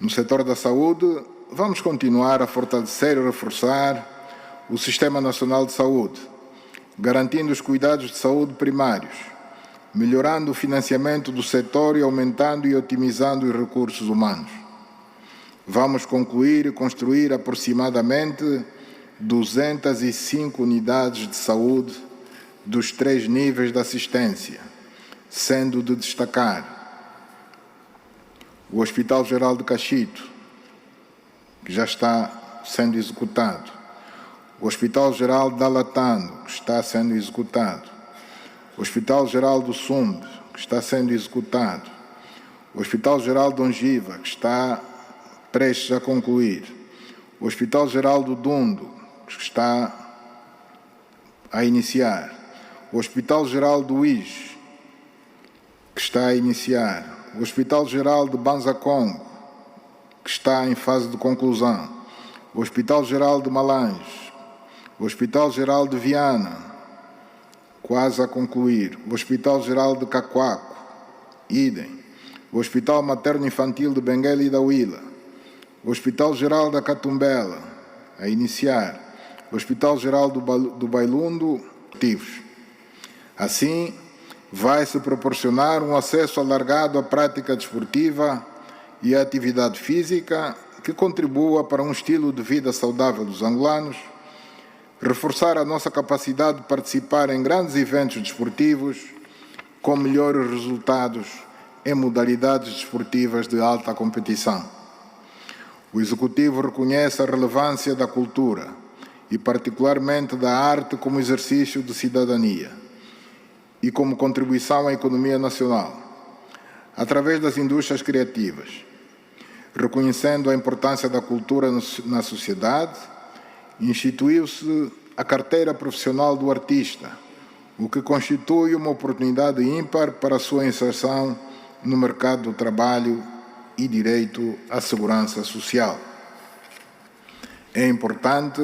S1: No setor da saúde, vamos continuar a fortalecer e reforçar o Sistema Nacional de Saúde, garantindo os cuidados de saúde primários, melhorando o financiamento do setor e aumentando e otimizando os recursos humanos. Vamos concluir e construir aproximadamente 205 unidades de saúde dos 3 níveis de assistência, sendo de destacar o Hospital Geral de Cachito, que já está sendo executado, o Hospital Geral de Alatano, que está sendo executado, o Hospital Geral do Sumbe, que está sendo executado, o Hospital Geral de Ongiva, que está prestes a concluir, o Hospital Geral do Dundo, que está a iniciar, o Hospital Geral do Uís, que está a iniciar, o Hospital Geral de Banza Congo, que está em fase de conclusão, o Hospital Geral de Malange, o Hospital Geral de Viana, quase a concluir, o Hospital Geral de Cacoaco, idem, o Hospital Materno-Infantil de Benguela e da Huila, o Hospital Geral da Catumbela, a iniciar, o Hospital Geral do Bailundo, ativos. Assim, vai-se proporcionar um acesso alargado à prática desportiva e à atividade física que contribua para um estilo de vida saudável dos angolanos, reforçar a nossa capacidade de participar em grandes eventos desportivos com melhores resultados em modalidades desportivas de alta competição. O Executivo reconhece a relevância da cultura e particularmente da arte como exercício de cidadania e como contribuição à economia nacional, através das indústrias criativas. reconhecendo a importância da cultura na sociedade, instituiu-se a carteira profissional do artista, o que constitui uma oportunidade ímpar para a sua inserção no mercado do trabalho e direito à segurança social. É importante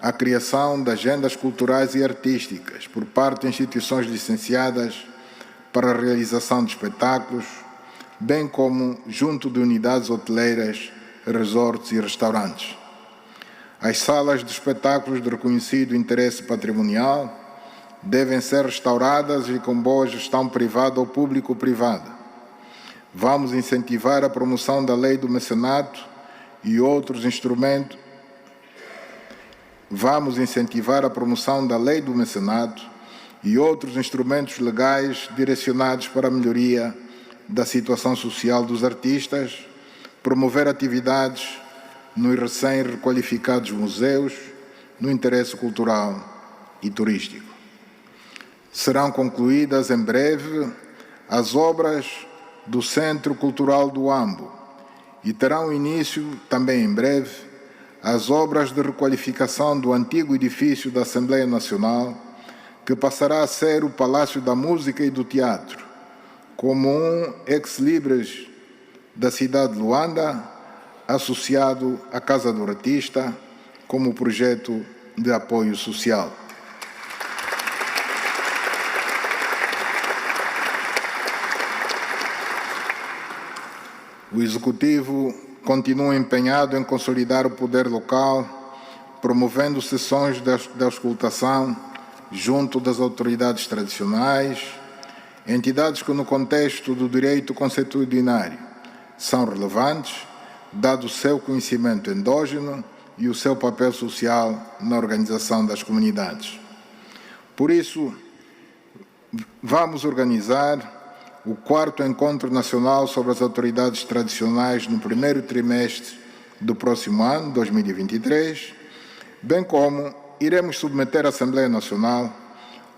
S1: a criação de agendas culturais e artísticas por parte de instituições licenciadas para a realização de espetáculos, bem como junto de unidades hoteleiras, resorts e restaurantes. As salas de espetáculos de reconhecido interesse patrimonial devem ser restauradas e com boa gestão privada ou público-privada. Vamos incentivar a promoção da lei do mecenato e outros instrumentos. Vamos incentivar a promoção da lei do mecenato e outros instrumentos legais direcionados para a melhoria da situação social dos artistas, promover atividades nos recém-requalificados museus, no interesse cultural e turístico. Serão concluídas em breve as obras do Centro Cultural do Ambo e terão início, também em breve, as obras de requalificação do antigo edifício da Assembleia Nacional, que passará a ser o Palácio da Música e do Teatro, como um ex-libris da cidade de Luanda, associado à Casa do Artista, como projeto de apoio social. O Executivo continua empenhado em consolidar o poder local, promovendo sessões de auscultação junto das autoridades tradicionais, entidades que, no contexto do direito consuetudinário, são relevantes, dado o seu conhecimento endógeno e o seu papel social na organização das comunidades. Por isso, vamos organizar o 4º Encontro Nacional sobre as Autoridades Tradicionais no primeiro trimestre do próximo ano, 2023, bem como iremos submeter à Assembleia Nacional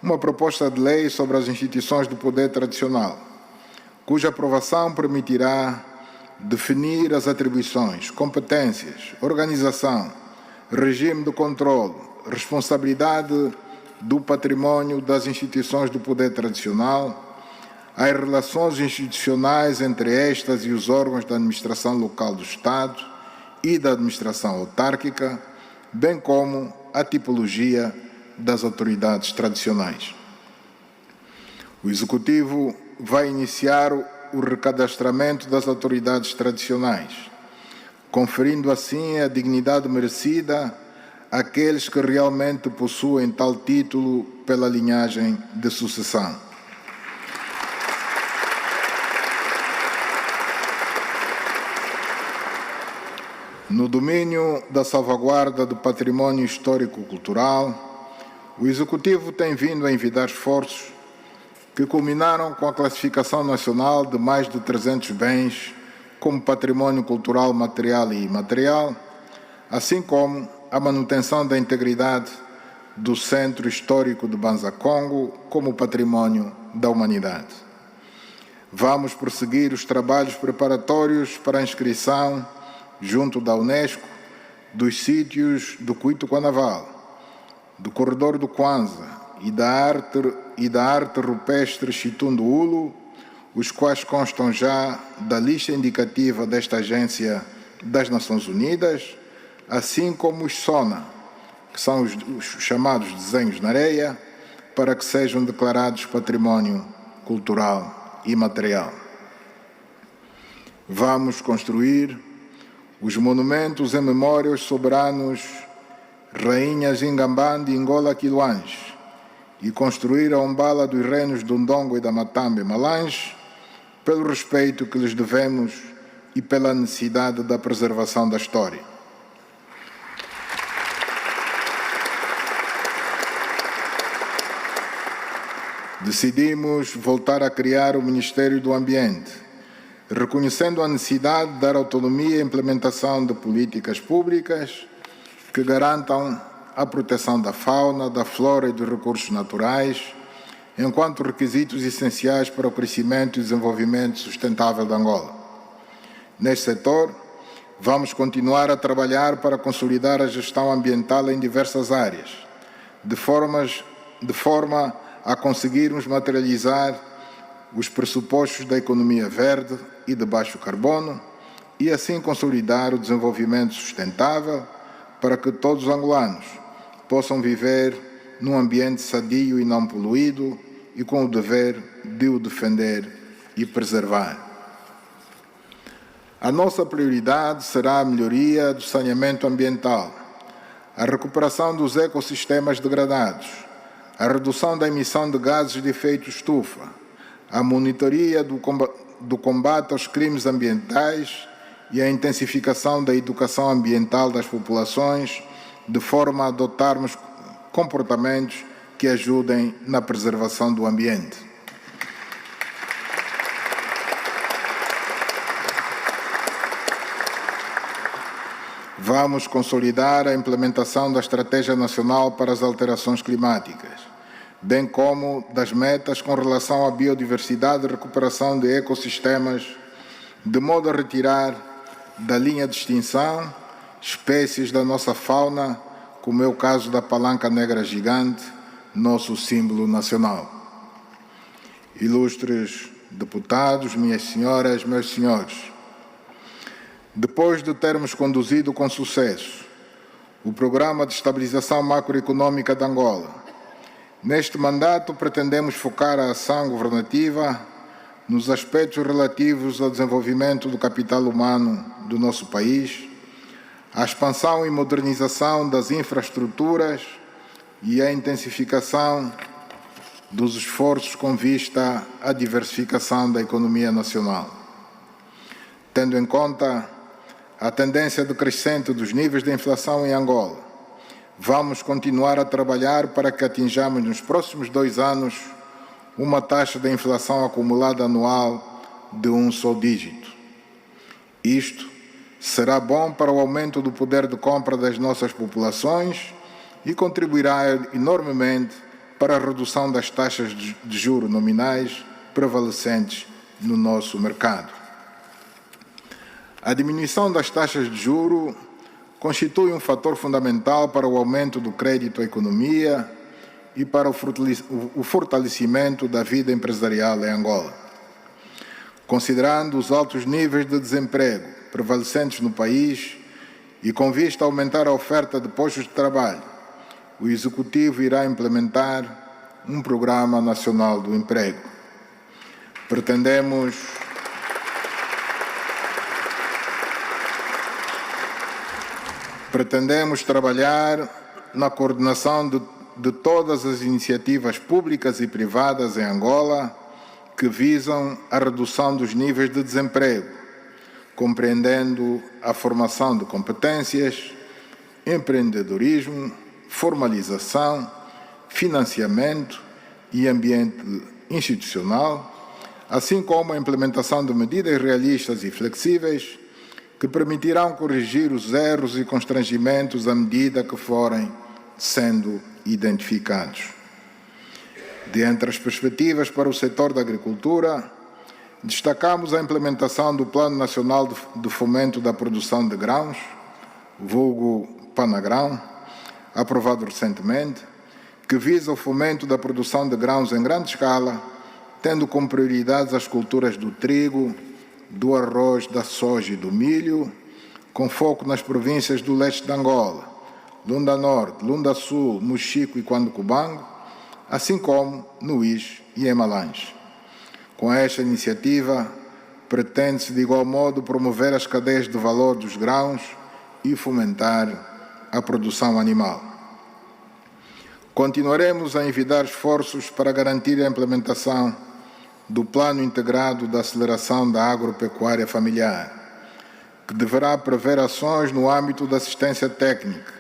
S1: uma proposta de lei sobre as instituições do poder tradicional, cuja aprovação permitirá definir as atribuições, competências, organização, regime de controle, responsabilidade do património das instituições do poder tradicional, as relações institucionais entre estas e os órgãos da administração local do Estado e da administração autárquica, bem como a tipologia das autoridades tradicionais. O Executivo vai iniciar o recadastramento das autoridades tradicionais, conferindo assim a dignidade merecida àqueles que realmente possuem tal título pela linhagem de sucessão. No domínio da salvaguarda do património histórico-cultural, o Executivo tem vindo a envidar esforços que culminaram com a classificação nacional de mais de 300 bens como património cultural material e imaterial, assim como a manutenção da integridade do Centro Histórico de Banza Congo como património da humanidade. Vamos prosseguir os trabalhos preparatórios para a inscrição junto da Unesco, dos sítios do Cuito Quanaval, do Corredor do Kwanza e da arte rupestre Chitundu Ulu, os quais constam já da lista indicativa desta Agência das Nações Unidas, assim como os SONA, que são os chamados desenhos na areia, para que sejam declarados património cultural e material. Vamos construir os monumentos em memória aos soberanos rainhas Ingambandi e Ngola Quiluange e construir a Umbala dos reinos do Ndongo e da Matambe Malange, pelo respeito que lhes devemos e pela necessidade da preservação da história. Decidimos voltar a criar o Ministério do Ambiente, reconhecendo a necessidade de dar autonomia à implementação de políticas públicas que garantam a proteção da fauna, da flora e dos recursos naturais, enquanto requisitos essenciais para o crescimento e desenvolvimento sustentável de Angola. Neste setor, vamos continuar a trabalhar para consolidar a gestão ambiental em diversas áreas, de forma a conseguirmos materializar os pressupostos da economia verde e de baixo carbono e assim consolidar o desenvolvimento sustentável para que todos os angolanos possam viver num ambiente sadio e não poluído e com o dever de o defender e preservar. A nossa prioridade será a melhoria do saneamento ambiental, a recuperação dos ecossistemas degradados, a redução da emissão de gases de efeito estufa, a monitoria do combate aos crimes ambientais e a intensificação da educação ambiental das populações, de forma a adotarmos comportamentos que ajudem na preservação do ambiente. Vamos consolidar a implementação da Estratégia Nacional para as Alterações Climáticas, bem como das metas com relação à biodiversidade e recuperação de ecossistemas, de modo a retirar da linha de extinção espécies da nossa fauna, como é o caso da palanca negra gigante, nosso símbolo nacional. Ilustres deputados, minhas senhoras, meus senhores, depois de termos conduzido com sucesso o Programa de Estabilização Macroeconômica de Angola, neste mandato pretendemos focar a ação governativa nos aspectos relativos ao desenvolvimento do capital humano do nosso país, a expansão e modernização das infraestruturas e a intensificação dos esforços com vista à diversificação da economia nacional. Tendo em conta a tendência decrescente dos níveis de inflação em Angola, vamos continuar a trabalhar para que atinjamos nos próximos 2 anos uma taxa de inflação acumulada anual de um só dígito. Isto será bom para o aumento do poder de compra das nossas populações e contribuirá enormemente para a redução das taxas de juros nominais prevalecentes no nosso mercado. A diminuição das taxas de juros constitui um fator fundamental para o aumento do crédito à economia e para o fortalecimento da vida empresarial em Angola. Considerando os altos níveis de desemprego prevalecentes no país e com vista a aumentar a oferta de postos de trabalho, o Executivo irá implementar um Programa Nacional do Emprego. Pretendemos trabalhar na coordenação de todas as iniciativas públicas e privadas em Angola que visam a redução dos níveis de desemprego, compreendendo a formação de competências, empreendedorismo, formalização, financiamento e ambiente institucional, assim como a implementação de medidas realistas e flexíveis que permitirão corrigir os erros e constrangimentos à medida que forem sendo identificados. Dentre as perspectivas para o setor da agricultura, destacamos a implementação do Plano Nacional de Fomento da Produção de Grãos, vulgo Panagrão, aprovado recentemente, que visa o fomento da produção de grãos em grande escala, tendo como prioridades as culturas do trigo, do arroz, da soja e do milho, com foco nas províncias do leste de Angola, Lunda Norte, Lunda Sul, Mochico e Quandocubango, assim como no Ix e em Malange. Com esta iniciativa, pretende-se de igual modo promover as cadeias de valor dos grãos e fomentar a produção animal. Continuaremos a envidar esforços para garantir a implementação do Plano Integrado de Aceleração da Agropecuária Familiar, que deverá prever ações no âmbito da assistência técnica,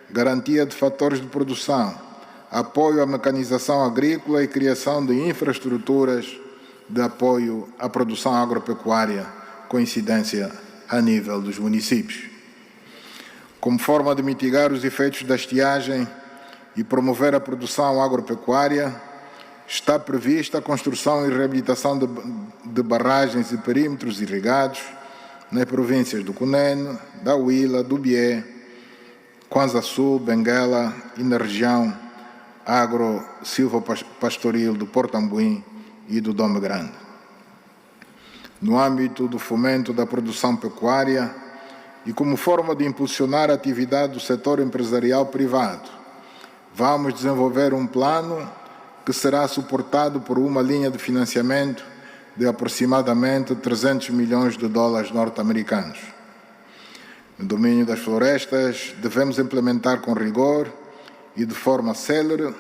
S1: garantia de fatores de produção, apoio à mecanização agrícola e criação de infraestruturas de apoio à produção agropecuária, com incidência a nível dos municípios. Como forma de mitigar os efeitos da estiagem e promover a produção agropecuária, está prevista a construção e reabilitação de barragens e perímetros irrigados, nas províncias do Cunene, da Huila, do Bié, Kwanza Sul, Benguela e na região agro-silvopastoril do Portambuim e do Dome Grande. No âmbito do fomento da produção pecuária e como forma de impulsionar a atividade do setor empresarial privado, vamos desenvolver um plano que será suportado por uma linha de financiamento de aproximadamente 300 milhões de dólares norte-americanos. No domínio das florestas, devemos implementar com rigor e de forma célere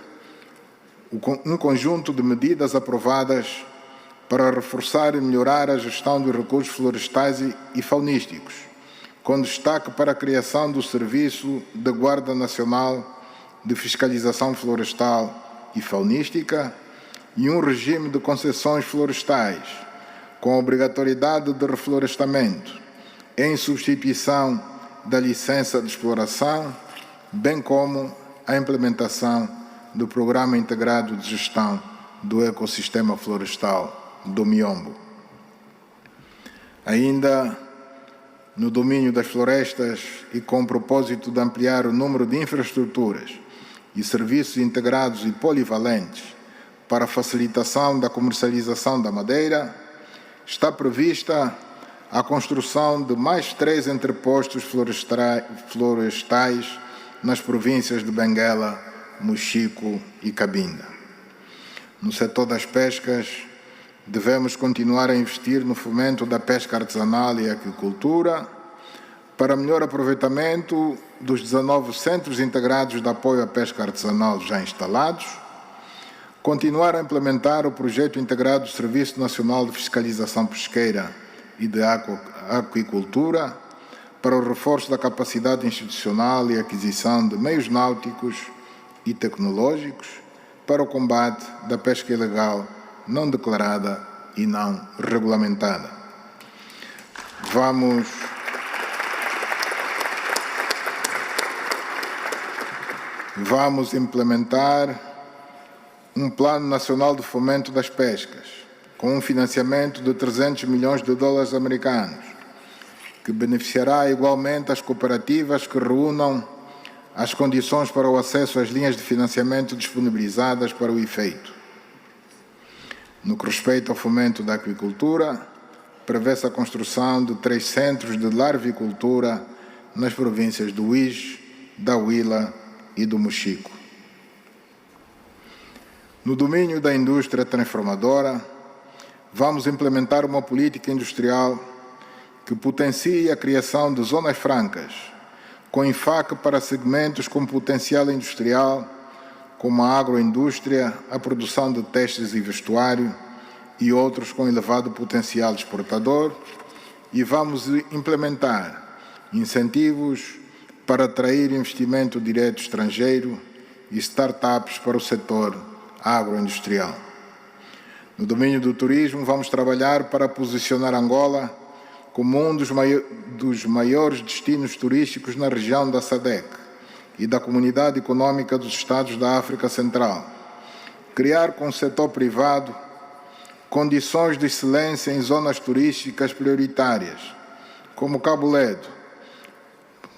S1: um conjunto de medidas aprovadas para reforçar e melhorar a gestão dos recursos florestais e faunísticos, com destaque para a criação do Serviço de Guarda Nacional de Fiscalização Florestal e Faunística e um regime de concessões florestais, com obrigatoriedade de reflorestamento, em substituição da licença de exploração, bem como a implementação do Programa Integrado de Gestão do Ecossistema Florestal do Miombo. Ainda no domínio das florestas e com o propósito de ampliar o número de infraestruturas e serviços integrados e polivalentes para a facilitação da comercialização da madeira, está prevista a construção de mais 3 entrepostos florestais nas províncias de Benguela, Mochico e Cabinda. No setor das pescas, devemos continuar a investir no fomento da pesca artesanal e aquicultura para melhor aproveitamento dos 19 centros integrados de apoio à pesca artesanal já instalados, continuar a implementar o projeto integrado do Serviço Nacional de Fiscalização Pesqueira e de Aquicultura para o reforço da capacidade institucional e aquisição de meios náuticos e tecnológicos para o combate da pesca ilegal não declarada e não regulamentada. Vamos implementar um Plano Nacional de Fomento das Pescas, com um financiamento de 300 milhões de dólares americanos, que beneficiará igualmente as cooperativas que reúnam as condições para o acesso às linhas de financiamento disponibilizadas para o efeito. No que respeita ao fomento da aquicultura, prevê-se a construção de 3 centros de larvicultura nas províncias do Uís, da Huila e do Mochico. No domínio da indústria transformadora, vamos implementar uma política industrial que potencie a criação de zonas francas, com enfoque para segmentos com potencial industrial, como a agroindústria, a produção de testes e vestuário e outros com elevado potencial exportador, e vamos implementar incentivos para atrair investimento direto estrangeiro e startups para o setor agroindustrial. No domínio do turismo, vamos trabalhar para posicionar Angola como um dos maiores destinos turísticos na região da SADC e da Comunidade Econômica dos Estados da África Central. Criar com o setor privado condições de excelência em zonas turísticas prioritárias, como Cabo Ledo,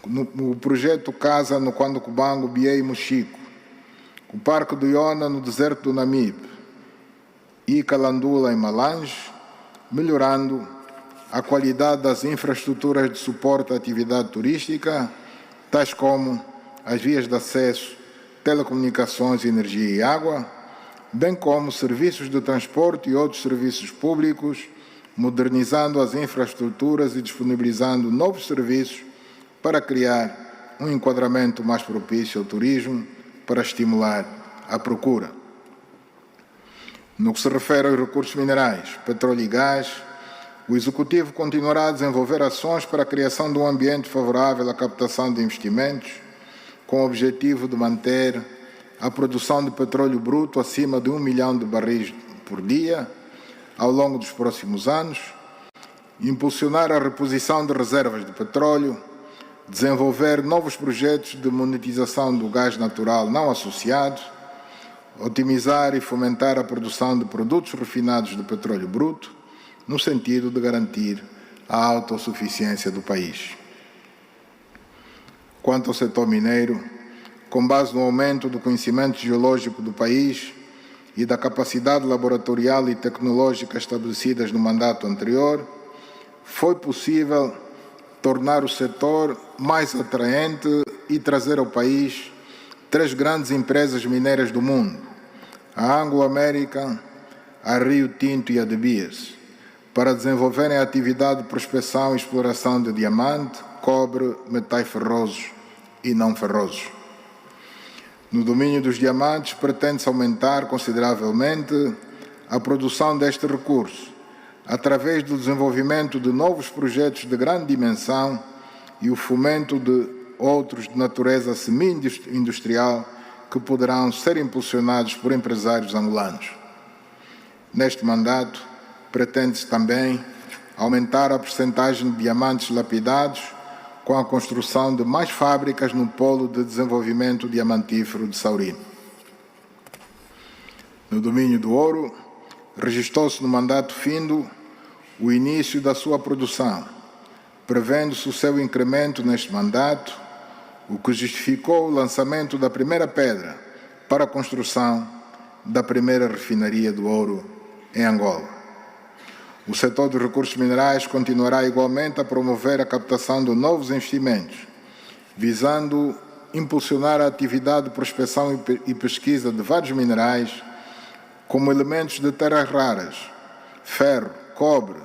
S1: no projeto Casa no Quando-Cubango, Bié e Mochico, o Parque do Iona no deserto do Namibe e Calandula em Malange, melhorando a qualidade das infraestruturas de suporte à atividade turística, tais como as vias de acesso, telecomunicações, energia e água, bem como serviços de transporte e outros serviços públicos, modernizando as infraestruturas e disponibilizando novos serviços para criar um enquadramento mais propício ao turismo para estimular a procura. No que se refere aos recursos minerais, petróleo e gás, o Executivo continuará a desenvolver ações para a criação de um ambiente favorável à captação de investimentos, com o objetivo de manter a produção de petróleo bruto acima de 1 milhão de barris por dia ao longo dos próximos anos, impulsionar a reposição de reservas de petróleo, desenvolver novos projetos de monetização do gás natural não associado, otimizar e fomentar a produção de produtos refinados de petróleo bruto, no sentido de garantir à autossuficiência do país. Quanto ao setor mineiro, com base no aumento do conhecimento geológico do país e da capacidade laboratorial e tecnológica estabelecidas no mandato anterior, foi possível tornar o setor mais atraente e trazer ao país 3 grandes empresas mineiras do mundo, a Anglo American, a Rio Tinto e a De Beers, para desenvolverem a atividade de prospecção e exploração de diamante, cobre, metais ferrosos e não ferrosos. No domínio dos diamantes, pretende-se aumentar consideravelmente a produção deste recurso, através do desenvolvimento de novos projetos de grande dimensão e o fomento de outros de natureza semi-industrial que poderão ser impulsionados por empresários angolanos. Neste mandato, pretende-se também aumentar a percentagem de diamantes lapidados com a construção de mais fábricas no Polo de Desenvolvimento Diamantífero de Saurino. No domínio do ouro, registrou-se no mandato findo o início da sua produção, prevendo-se o seu incremento neste mandato, o que justificou o lançamento da primeira pedra para a construção da primeira refinaria do ouro em Angola. O setor dos recursos minerais continuará igualmente a promover a captação de novos investimentos, visando impulsionar a atividade de prospecção e pesquisa de vários minerais, como elementos de terras raras, ferro, cobre,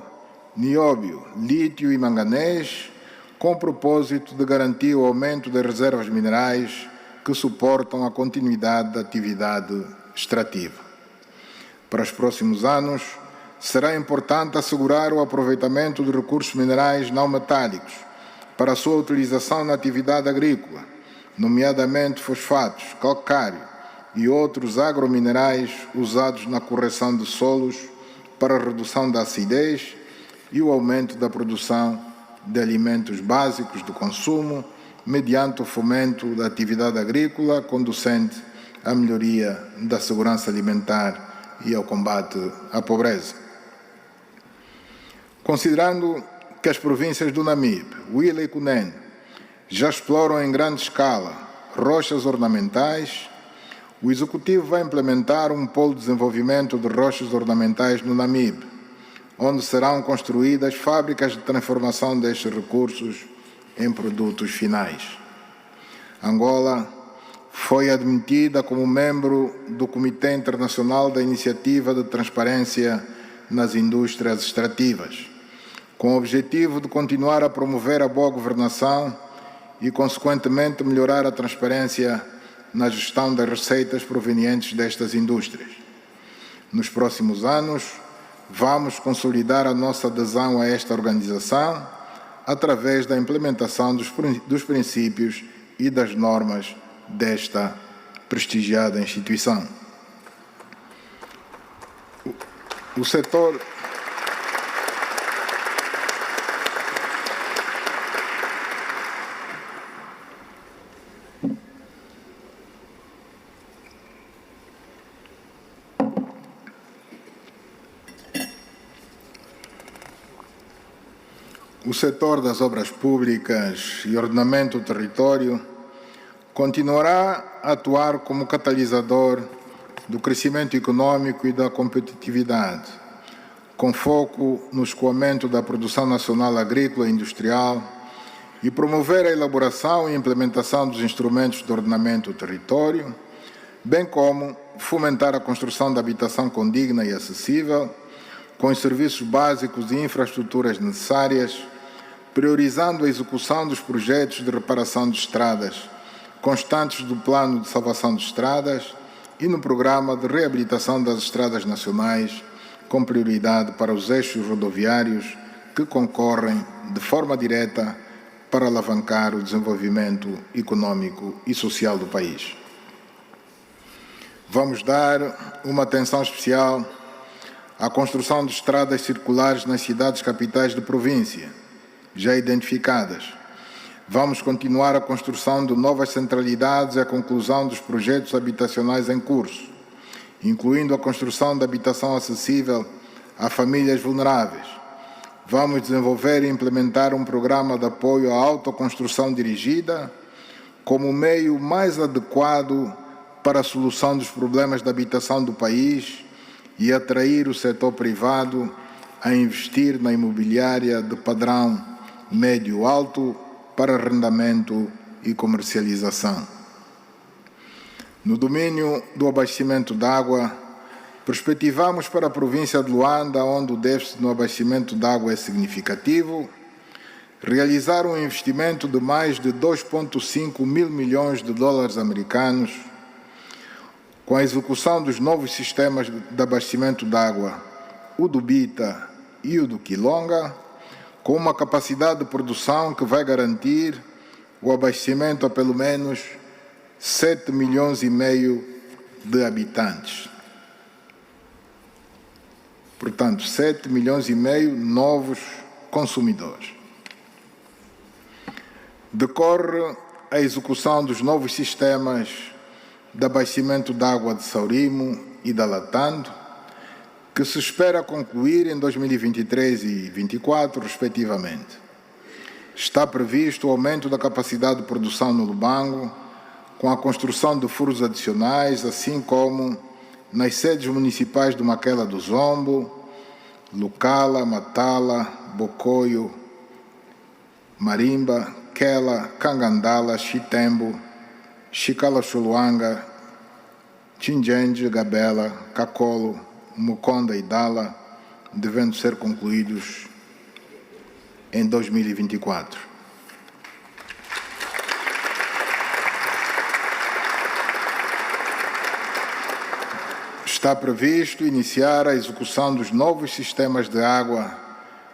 S1: nióbio, lítio e manganês, com o propósito de garantir o aumento das reservas minerais que suportam a continuidade da atividade extrativa. Para os próximos anos, será importante assegurar o aproveitamento de recursos minerais não metálicos para a sua utilização na atividade agrícola, nomeadamente fosfatos, calcário e outros agrominerais usados na correção de solos para a redução da acidez e o aumento da produção de alimentos básicos de consumo, mediante o fomento da atividade agrícola, conducente à melhoria da segurança alimentar e ao combate à pobreza. Considerando que as províncias do Namibe, Huila e Cunene já exploram em grande escala rochas ornamentais, o Executivo vai implementar um polo de desenvolvimento de rochas ornamentais no Namibe, onde serão construídas fábricas de transformação destes recursos em produtos finais. Angola foi admitida como membro do Comitê Internacional da Iniciativa de Transparência nas Indústrias Extrativas, com o objetivo de continuar a promover a boa governação e, consequentemente, melhorar a transparência na gestão das receitas provenientes destas indústrias. Nos próximos anos, vamos consolidar a nossa adesão a esta organização através da implementação dos princípios e das normas desta prestigiada instituição. O setor das obras públicas e ordenamento do território continuará a atuar como catalisador do crescimento econômico e da competitividade, com foco no escoamento da produção nacional agrícola e industrial e promover a elaboração e implementação dos instrumentos de ordenamento do território, bem como fomentar a construção de habitação condigna e acessível, com os serviços básicos e infraestruturas necessárias, priorizando a execução dos projetos de reparação de estradas constantes do Plano de Salvação de Estradas e no Programa de Reabilitação das Estradas Nacionais, com prioridade para os eixos rodoviários que concorrem de forma direta para alavancar o desenvolvimento econômico e social do país. Vamos dar uma atenção especial à construção de estradas circulares nas cidades capitais de província, já identificadas. Vamos continuar a construção de novas centralidades e a conclusão dos projetos habitacionais em curso, incluindo a construção de habitação acessível a famílias vulneráveis, Vamos desenvolver e implementar um programa de apoio à autoconstrução dirigida como o meio mais adequado para a solução dos problemas da habitação do país e atrair o setor privado a investir na imobiliária de padrão médio-alto para arrendamento e comercialização. No domínio do abastecimento de água, perspectivamos para a província de Luanda, onde o déficit no abastecimento de água é significativo, realizar um investimento de mais de 2,5 mil milhões de dólares americanos com a execução dos novos sistemas de abastecimento de água, o do Bita e o do Quilonga, com uma capacidade de produção que vai garantir o abastecimento a pelo menos 7,5 milhões de habitantes. Portanto, 7,5 milhões novos consumidores. Decorre a execução dos novos sistemas de abastecimento de água de Saurimo e da Latando, que se espera concluir em 2023 e 2024, respectivamente. Está previsto o aumento da capacidade de produção no Lubango, com a construção de furos adicionais, assim como nas sedes municipais de Maquela do Zombo, Lucala, Matala, Bocoio, Marimba, Quela, Cangandala, Chitembo, Chicala-Chuluanga, Chinjenge, Gabela, Cacolo, Muconda e Dala, devendo ser concluídos em 2024. Está previsto iniciar a execução dos novos sistemas de água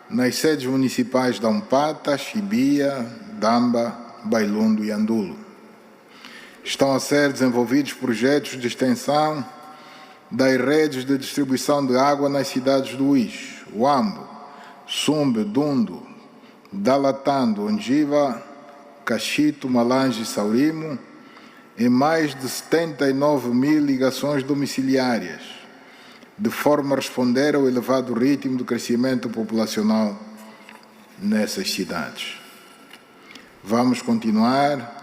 S1: nas sedes municipais de Ampata, Chibia, Damba, Bailundo e Andulo. Estão a ser desenvolvidos projetos de extensão das redes de distribuição de água nas cidades do Uís, Huambo, Sumbe, Dundo, Dalatando, Ongiva, Cachito, Malange e Saurimo, em mais de 79 mil ligações domiciliárias, de forma a responder ao elevado ritmo de crescimento populacional nessas cidades. Vamos continuar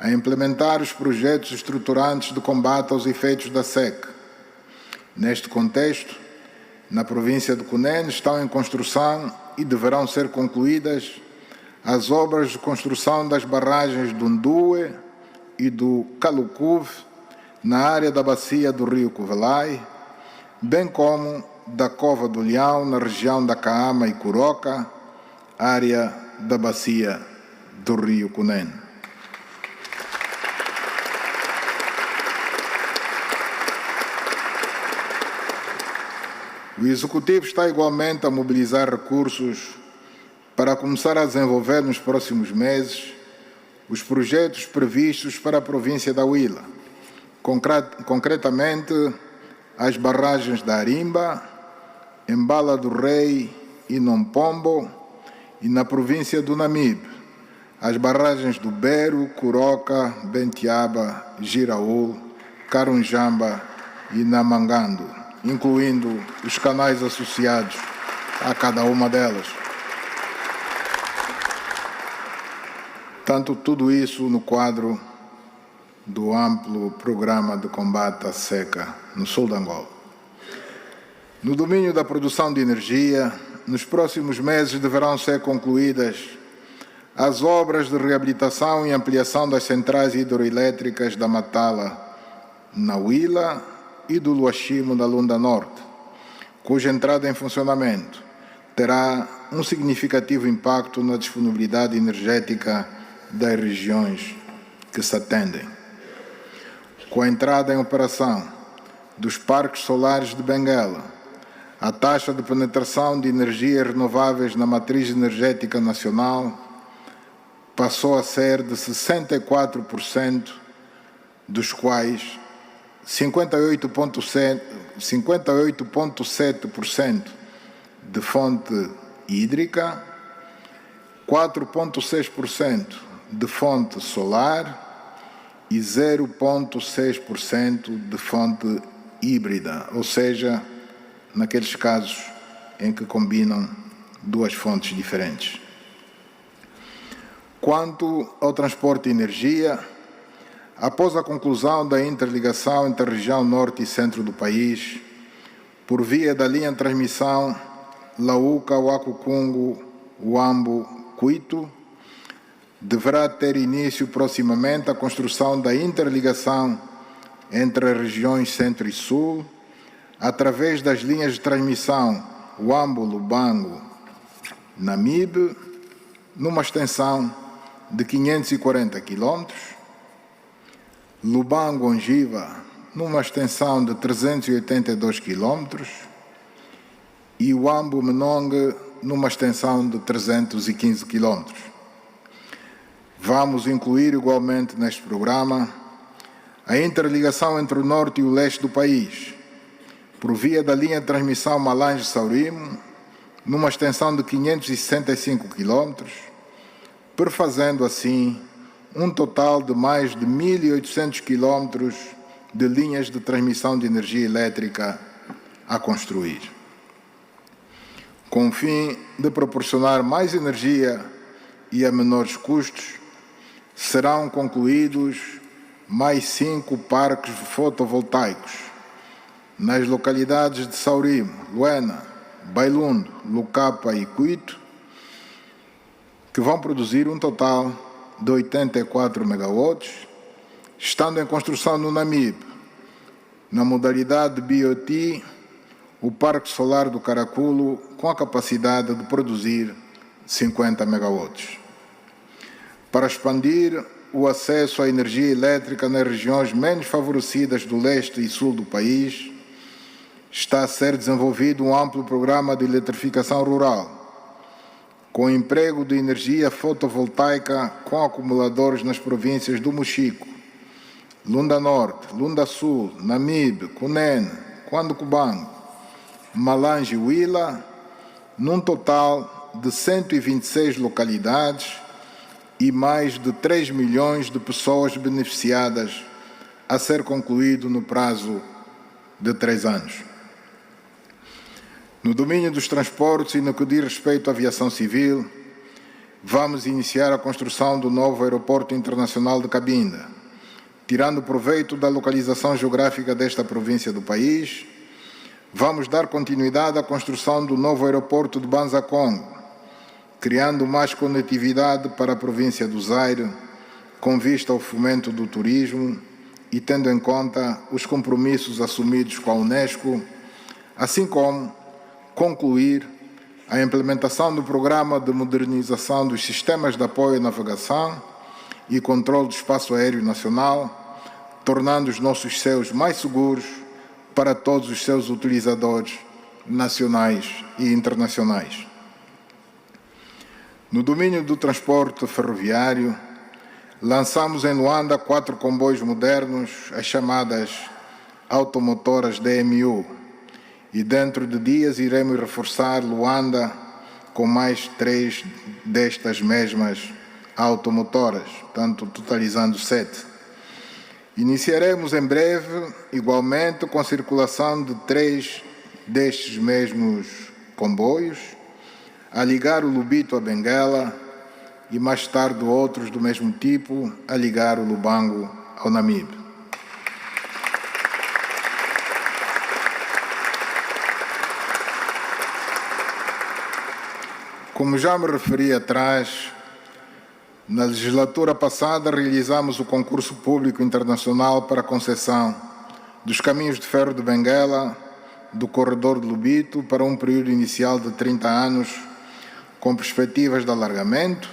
S1: a implementar os projetos estruturantes de combate aos efeitos da seca. Neste contexto, na província de Cunene estão em construção e deverão ser concluídas as obras de construção das barragens do Ndue e do Calucuve, na área da bacia do rio Cuvelai, bem como da Cova do Leão, na região da Caama e Curoca, área da bacia do rio Cunene. O Executivo está igualmente a mobilizar recursos para começar a desenvolver nos próximos meses os projetos previstos para a província da Huila, concretamente as barragens da Arimba, Embala do Rei e Nompombo, e na província do Namibe, as barragens do Bero, Curoca, Bentiaba, Giraúl, Carunjamba e Namangando, incluindo os canais associados a cada uma delas. Tanto tudo isso no quadro do amplo programa de combate à seca no sul de Angola. No domínio da produção de energia, nos próximos meses deverão ser concluídas as obras de reabilitação e ampliação das centrais hidroelétricas da Matala, na Huila, e do Luachimo, da Lunda Norte, cuja entrada em funcionamento terá um significativo impacto na disponibilidade energética das regiões que se atendem. Com a entrada em operação dos parques solares de Benguela, a taxa de penetração de energias renováveis na matriz energética nacional passou a ser de 64%, dos quais 58,7% de fonte hídrica, 4,6% de fonte solar e 0,6% de fonte híbrida, ou seja, naqueles casos em que combinam duas fontes diferentes. Quanto ao transporte de energia, após a conclusão da interligação entre a região norte e centro do país, por via da linha de transmissão Lauca-Huacucungu-Huambo-Cuito, deverá ter início proximamente a construção da interligação entre as regiões centro e sul, através das linhas de transmissão Huambo-Lubango-Namibe, numa extensão de 540 km, Lubango-Ongiva, numa extensão de 382 km, e Huambo-Menongue, numa extensão de 315 km. Vamos incluir igualmente neste programa a interligação entre o norte e o leste do país, por via da linha de transmissão Malange-Saurimo, numa extensão de 565 km, perfazendo assim um total de mais de 1.800 km de linhas de transmissão de energia elétrica a construir. Com o fim de proporcionar mais energia e a menores custos, serão concluídos mais 5 parques fotovoltaicos nas localidades de Saurimo, Luena, Bailundo, Lucapa e Cuito, que vão produzir um total de 84 megawatts, estando em construção no Namibe, na modalidade BOT, o Parque Solar do Caraculo, com a capacidade de produzir 50 megawatts. Para expandir o acesso à energia elétrica nas regiões menos favorecidas do leste e sul do país, está a ser desenvolvido um amplo programa de eletrificação rural, com emprego de energia fotovoltaica com acumuladores nas províncias do Mochico, Lunda Norte, Lunda Sul, Namibe, Cunene, Cuando-Cubango, Malange e Huila, num total de 126 localidades e mais de 3 milhões de pessoas beneficiadas, a ser concluído no prazo de 3 anos. No domínio dos transportes e no que diz respeito à aviação civil, vamos iniciar a construção do novo aeroporto internacional de Cabinda, tirando proveito da localização geográfica desta província do país. Vamos dar continuidade à construção do novo aeroporto de Banza Congo, criando mais conectividade para a província do Zaire, com vista ao fomento do turismo e tendo em conta os compromissos assumidos com a Unesco, assim como concluir a implementação do programa de modernização dos sistemas de apoio à navegação e controle do espaço aéreo nacional, tornando os nossos céus mais seguros para todos os seus utilizadores nacionais e internacionais. No domínio do transporte ferroviário, lançamos em Luanda 4 comboios modernos, as chamadas automotoras DMU, e dentro de dias iremos reforçar Luanda com mais 3 destas mesmas automotoras, portanto totalizando 7. Iniciaremos em breve, igualmente, com a circulação de 3 destes mesmos comboios, a ligar o Lubito a Benguela e mais tarde outros do mesmo tipo a ligar o Lubango ao Namibe. Como já me referi atrás, na legislatura passada realizamos o concurso público internacional para a concessão dos caminhos de ferro de Benguela, do corredor de Lubito, para um período inicial de 30 anos, com perspectivas de alargamento,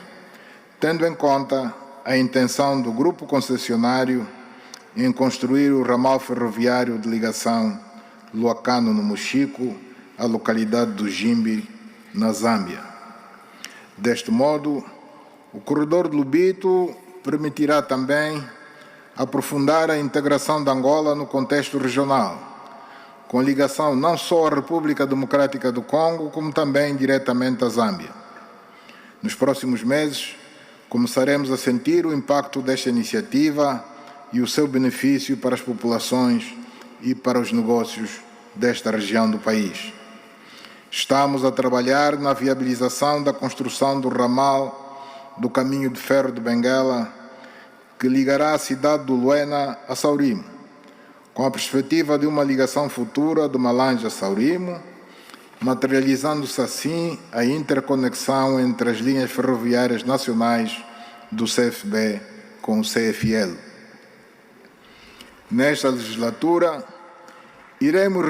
S1: tendo em conta a intenção do grupo concessionário em construir o ramal ferroviário de ligação Luacano no Mochico, à localidade do Jimbi, na Zâmbia. Deste modo, o corredor de Lubito permitirá também aprofundar a integração de Angola no contexto regional, com ligação não só à República Democrática do Congo, como também diretamente à Zâmbia. Nos próximos meses, começaremos a sentir o impacto desta iniciativa e o seu benefício para as populações e para os negócios desta região do país. Estamos a trabalhar na viabilização da construção do ramal do caminho de ferro de Benguela, que ligará a cidade do Luena a Saurimo, com a perspectiva de uma ligação futura de Malange a Saurimo, materializando-se assim a interconexão entre as linhas ferroviárias nacionais do CFB com o CFL. Nesta legislatura, iremos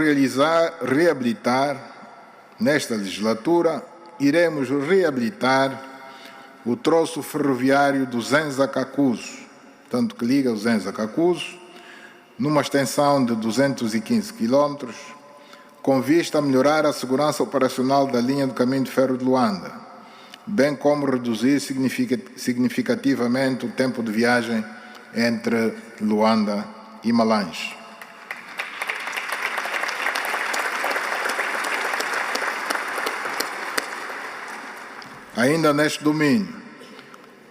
S1: reabilitar o troço ferroviário do Zenza Cacuzo, tanto que liga o Zenza Cacuzo, numa extensão de 215 km, com vista a melhorar a segurança operacional da linha do caminho de ferro de Luanda, bem como reduzir significativamente o tempo de viagem entre Luanda e Malange. Ainda neste domínio,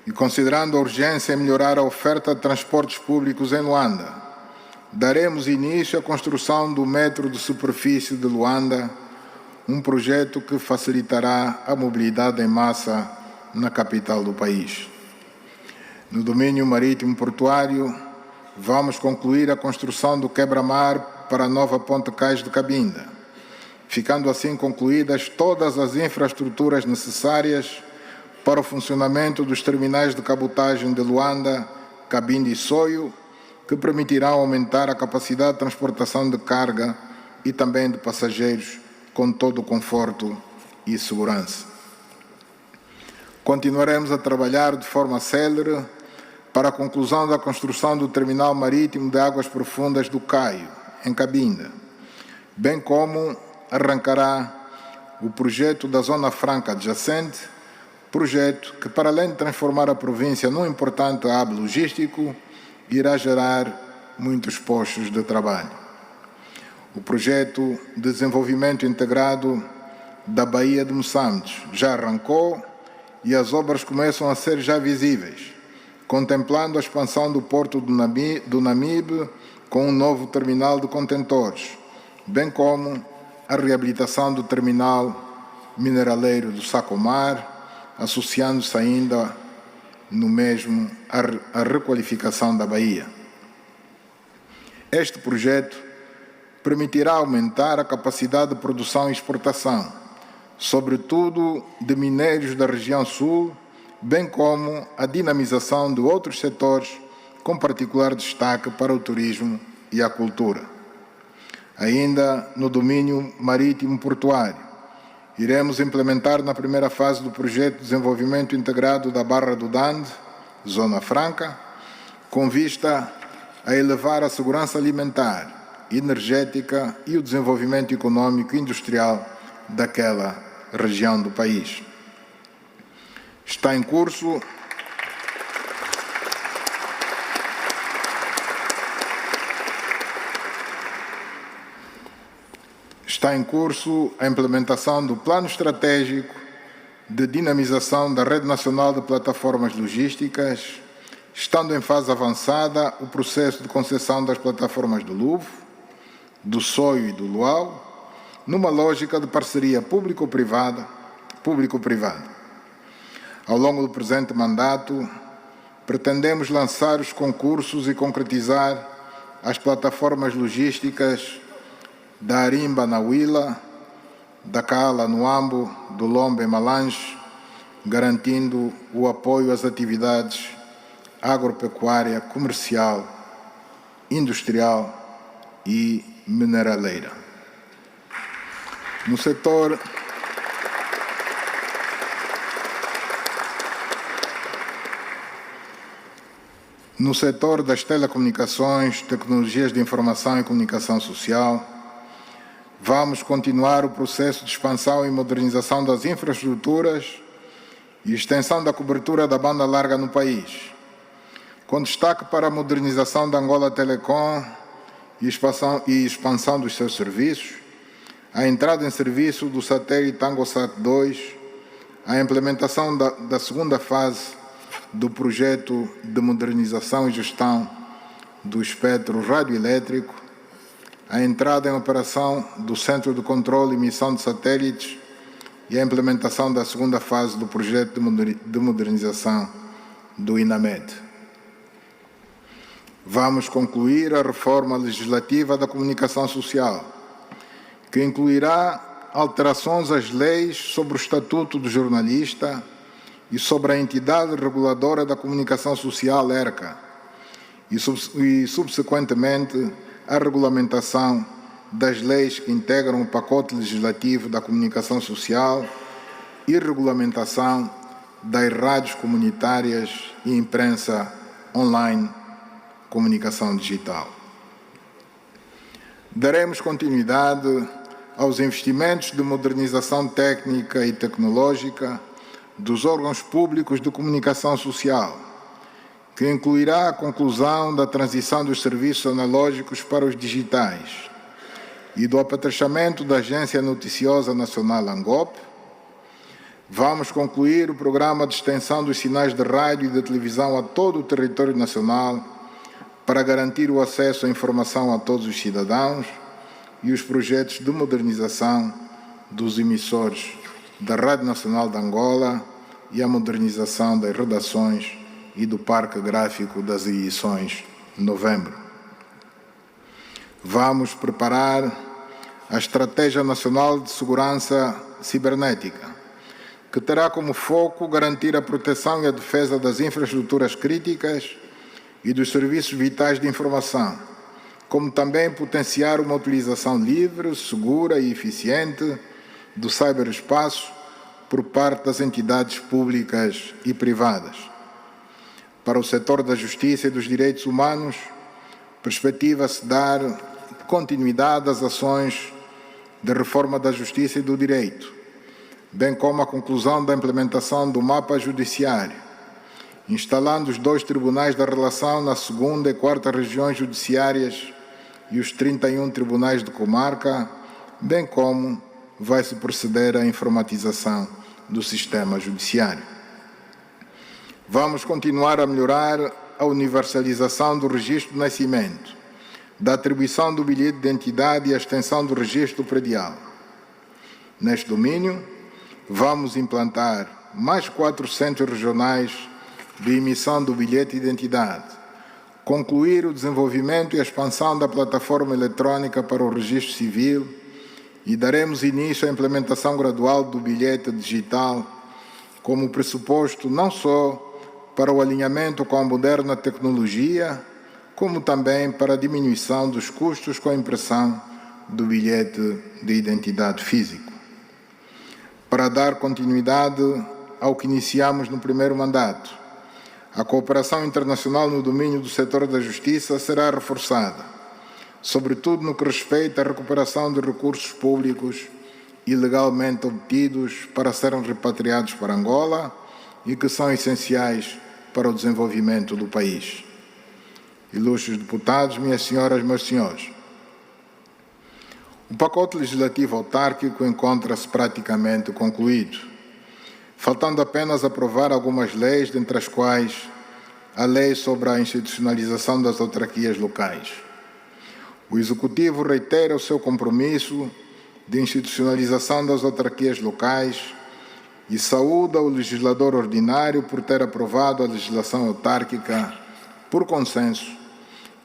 S1: e considerando a urgência em melhorar a oferta de transportes públicos em Luanda, daremos início à construção do metro de superfície de Luanda, um projeto que facilitará a mobilidade em massa na capital do país. No domínio marítimo portuário, vamos concluir a construção do quebra-mar para a nova Ponte Cais de Cabinda, ficando assim concluídas todas as infraestruturas necessárias para o funcionamento dos terminais de cabotagem de Luanda, Cabinda e Soio, que permitirão aumentar a capacidade de transportação de carga e também de passageiros com todo o conforto e segurança. Continuaremos a trabalhar de forma célere para a conclusão da construção do terminal marítimo de águas profundas do Caio, em Cabinda, bem como arrancará o projeto da Zona Franca adjacente, projeto que, para além de transformar a província num importante hub logístico, irá gerar muitos postos de trabalho. O projeto de desenvolvimento integrado da Baía de Moçambique já arrancou e as obras começam a ser já visíveis, contemplando a expansão do porto do Namibe com um novo terminal de contentores, bem como a reabilitação do terminal mineraleiro do Sacomar, associando-se ainda no mesmo à requalificação da Baía. Este projeto permitirá aumentar a capacidade de produção e exportação, sobretudo de minérios da região sul, bem como a dinamização de outros setores, com particular destaque para o turismo e a cultura. Ainda no domínio marítimo portuário, iremos implementar na primeira fase do projeto de desenvolvimento integrado da Barra do Dande, Zona Franca, com vista a elevar a segurança alimentar, energética e o desenvolvimento econômico e industrial daquela região do país. Está em curso a implementação do Plano Estratégico de Dinamização da Rede Nacional de Plataformas Logísticas, estando em fase avançada o processo de concessão das plataformas do Luvo, do Soio e do Luau, numa lógica de parceria público-privada. Ao longo do presente mandato, pretendemos lançar os concursos e concretizar as plataformas logísticas da Arimba na Huila, da Kaala no Ambo, do Lombe em Malange, garantindo o apoio às atividades agropecuária, comercial, industrial e mineraleira. No setor das telecomunicações, tecnologias de informação e comunicação social, vamos continuar o processo de expansão e modernização das infraestruturas e extensão da cobertura da banda larga no país, com destaque para a modernização da Angola Telecom e expansão dos seus serviços, a entrada em serviço do satélite ANGOSAT 2, a implementação da segunda fase do projeto de modernização e gestão do espectro radioelétrico, a entrada em operação do Centro de Controle e Missão de Satélites e a implementação da segunda fase do projeto de modernização do INAMED. Vamos concluir a reforma legislativa da comunicação social, que incluirá alterações às leis sobre o Estatuto do Jornalista e sobre a entidade reguladora da comunicação social, ERCA, e subsequentemente, a regulamentação das leis que integram o pacote legislativo da comunicação social e regulamentação das rádios comunitárias e imprensa online, comunicação digital. Daremos continuidade aos investimentos de modernização técnica e tecnológica dos órgãos públicos de comunicação social, que incluirá a conclusão da transição dos serviços analógicos para os digitais e do apetrechamento da Agência Noticiosa Nacional ANGOP. Vamos concluir o programa de extensão dos sinais de rádio e de televisão a todo o território nacional para garantir o acesso à informação a todos os cidadãos e os projetos de modernização dos emissores da Rádio Nacional de Angola e a modernização das redações e do parque gráfico das edições de novembro. Vamos preparar a Estratégia Nacional de Segurança Cibernética, que terá como foco garantir a proteção e a defesa das infraestruturas críticas e dos serviços vitais de informação, como também potenciar uma utilização livre, segura e eficiente do ciberespaço por parte das entidades públicas e privadas. Para o setor da justiça e dos direitos humanos, perspectiva-se dar continuidade às ações de reforma da justiça e do direito, bem como a conclusão da implementação do mapa judiciário, instalando os 2 tribunais da relação na 2ª e 4ª regiões judiciárias e os 31 tribunais de comarca, bem como vai-se proceder à informatização do sistema judiciário. Vamos continuar a melhorar a universalização do registro de nascimento, da atribuição do bilhete de identidade e a extensão do registro predial. Neste domínio, vamos implantar mais 4 centros regionais de emissão do bilhete de identidade, concluir o desenvolvimento e a expansão da plataforma eletrônica para o registro civil e daremos início à implementação gradual do bilhete digital como pressuposto não só para o alinhamento com a moderna tecnologia, como também para a diminuição dos custos com a impressão do bilhete de identidade físico. Para dar continuidade ao que iniciamos no primeiro mandato, a cooperação internacional no domínio do setor da justiça será reforçada, sobretudo no que respeita à recuperação de recursos públicos ilegalmente obtidos para serem repatriados para Angola e que são essenciais para o desenvolvimento do país. Ilustres deputados, minhas senhoras, meus senhores, o pacote legislativo autárquico encontra-se praticamente concluído, faltando apenas aprovar algumas leis, dentre as quais a Lei sobre a institucionalização das autarquias locais. O Executivo reitera o seu compromisso de institucionalização das autarquias locais e saúda o legislador ordinário por ter aprovado a legislação autárquica por consenso,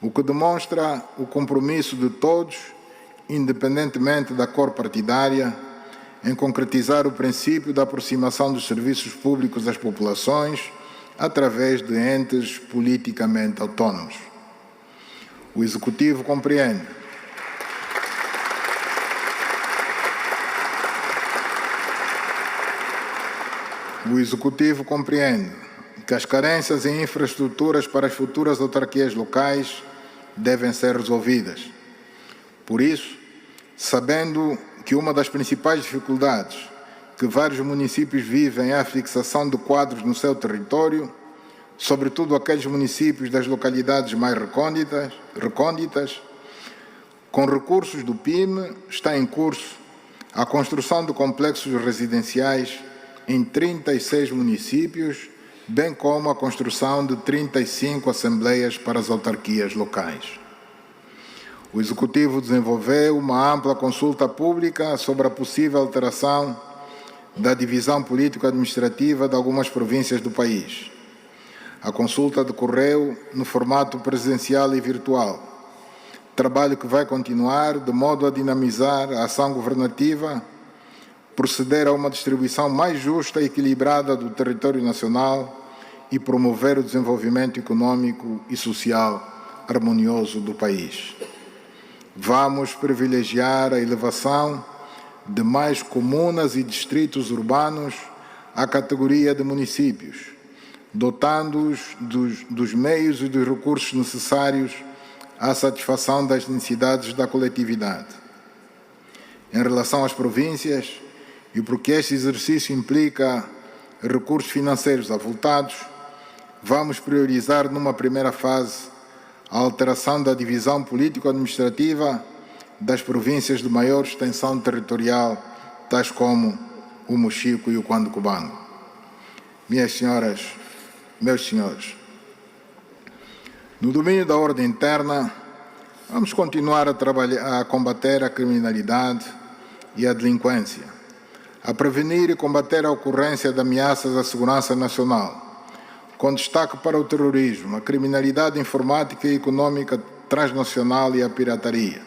S1: o que demonstra o compromisso de todos, independentemente da cor partidária, em concretizar o princípio da aproximação dos serviços públicos às populações através de entes politicamente autônomos. O Executivo compreende que as carências em infraestruturas para as futuras autarquias locais devem ser resolvidas. Por isso, sabendo que uma das principais dificuldades que vários municípios vivem é a fixação de quadros no seu território, sobretudo aqueles municípios das localidades mais recônditas, com recursos do PIME, está em curso a construção de complexos residenciais em 36 municípios, bem como a construção de 35 assembleias para as autarquias locais. O Executivo desenvolveu uma ampla consulta pública sobre a possível alteração da divisão político-administrativa de algumas províncias do país. A consulta decorreu no formato presencial e virtual, trabalho que vai continuar de modo a dinamizar a ação governativa, proceder a uma distribuição mais justa e equilibrada do território nacional e promover o desenvolvimento econômico e social harmonioso do país. Vamos privilegiar a elevação de mais comunas e distritos urbanos à categoria de municípios, dotando-os dos meios e dos recursos necessários à satisfação das necessidades da coletividade. Em relação às províncias, e porque este exercício implica recursos financeiros avultados, vamos priorizar numa primeira fase a alteração da divisão político-administrativa das províncias de maior extensão territorial, tais como o Mochico e o Cuando Cubango. Minhas senhoras, meus senhores, no domínio da ordem interna, vamos continuar a combater a criminalidade e a delinquência, a prevenir e combater a ocorrência de ameaças à segurança nacional, com destaque para o terrorismo, a criminalidade informática e econômica transnacional e a pirataria,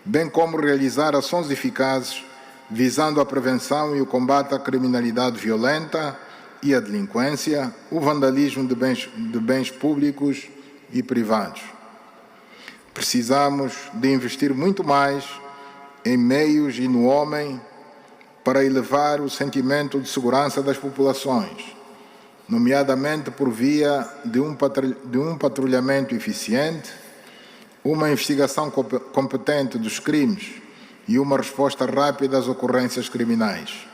S1: bem como realizar ações eficazes visando a prevenção e o combate à criminalidade violenta e à delinquência, o vandalismo de bens públicos e privados. Precisamos de investir muito mais em meios e no homem para elevar o sentimento de segurança das populações, nomeadamente por via de um patrulhamento eficiente, uma investigação competente dos crimes e uma resposta rápida às ocorrências criminais.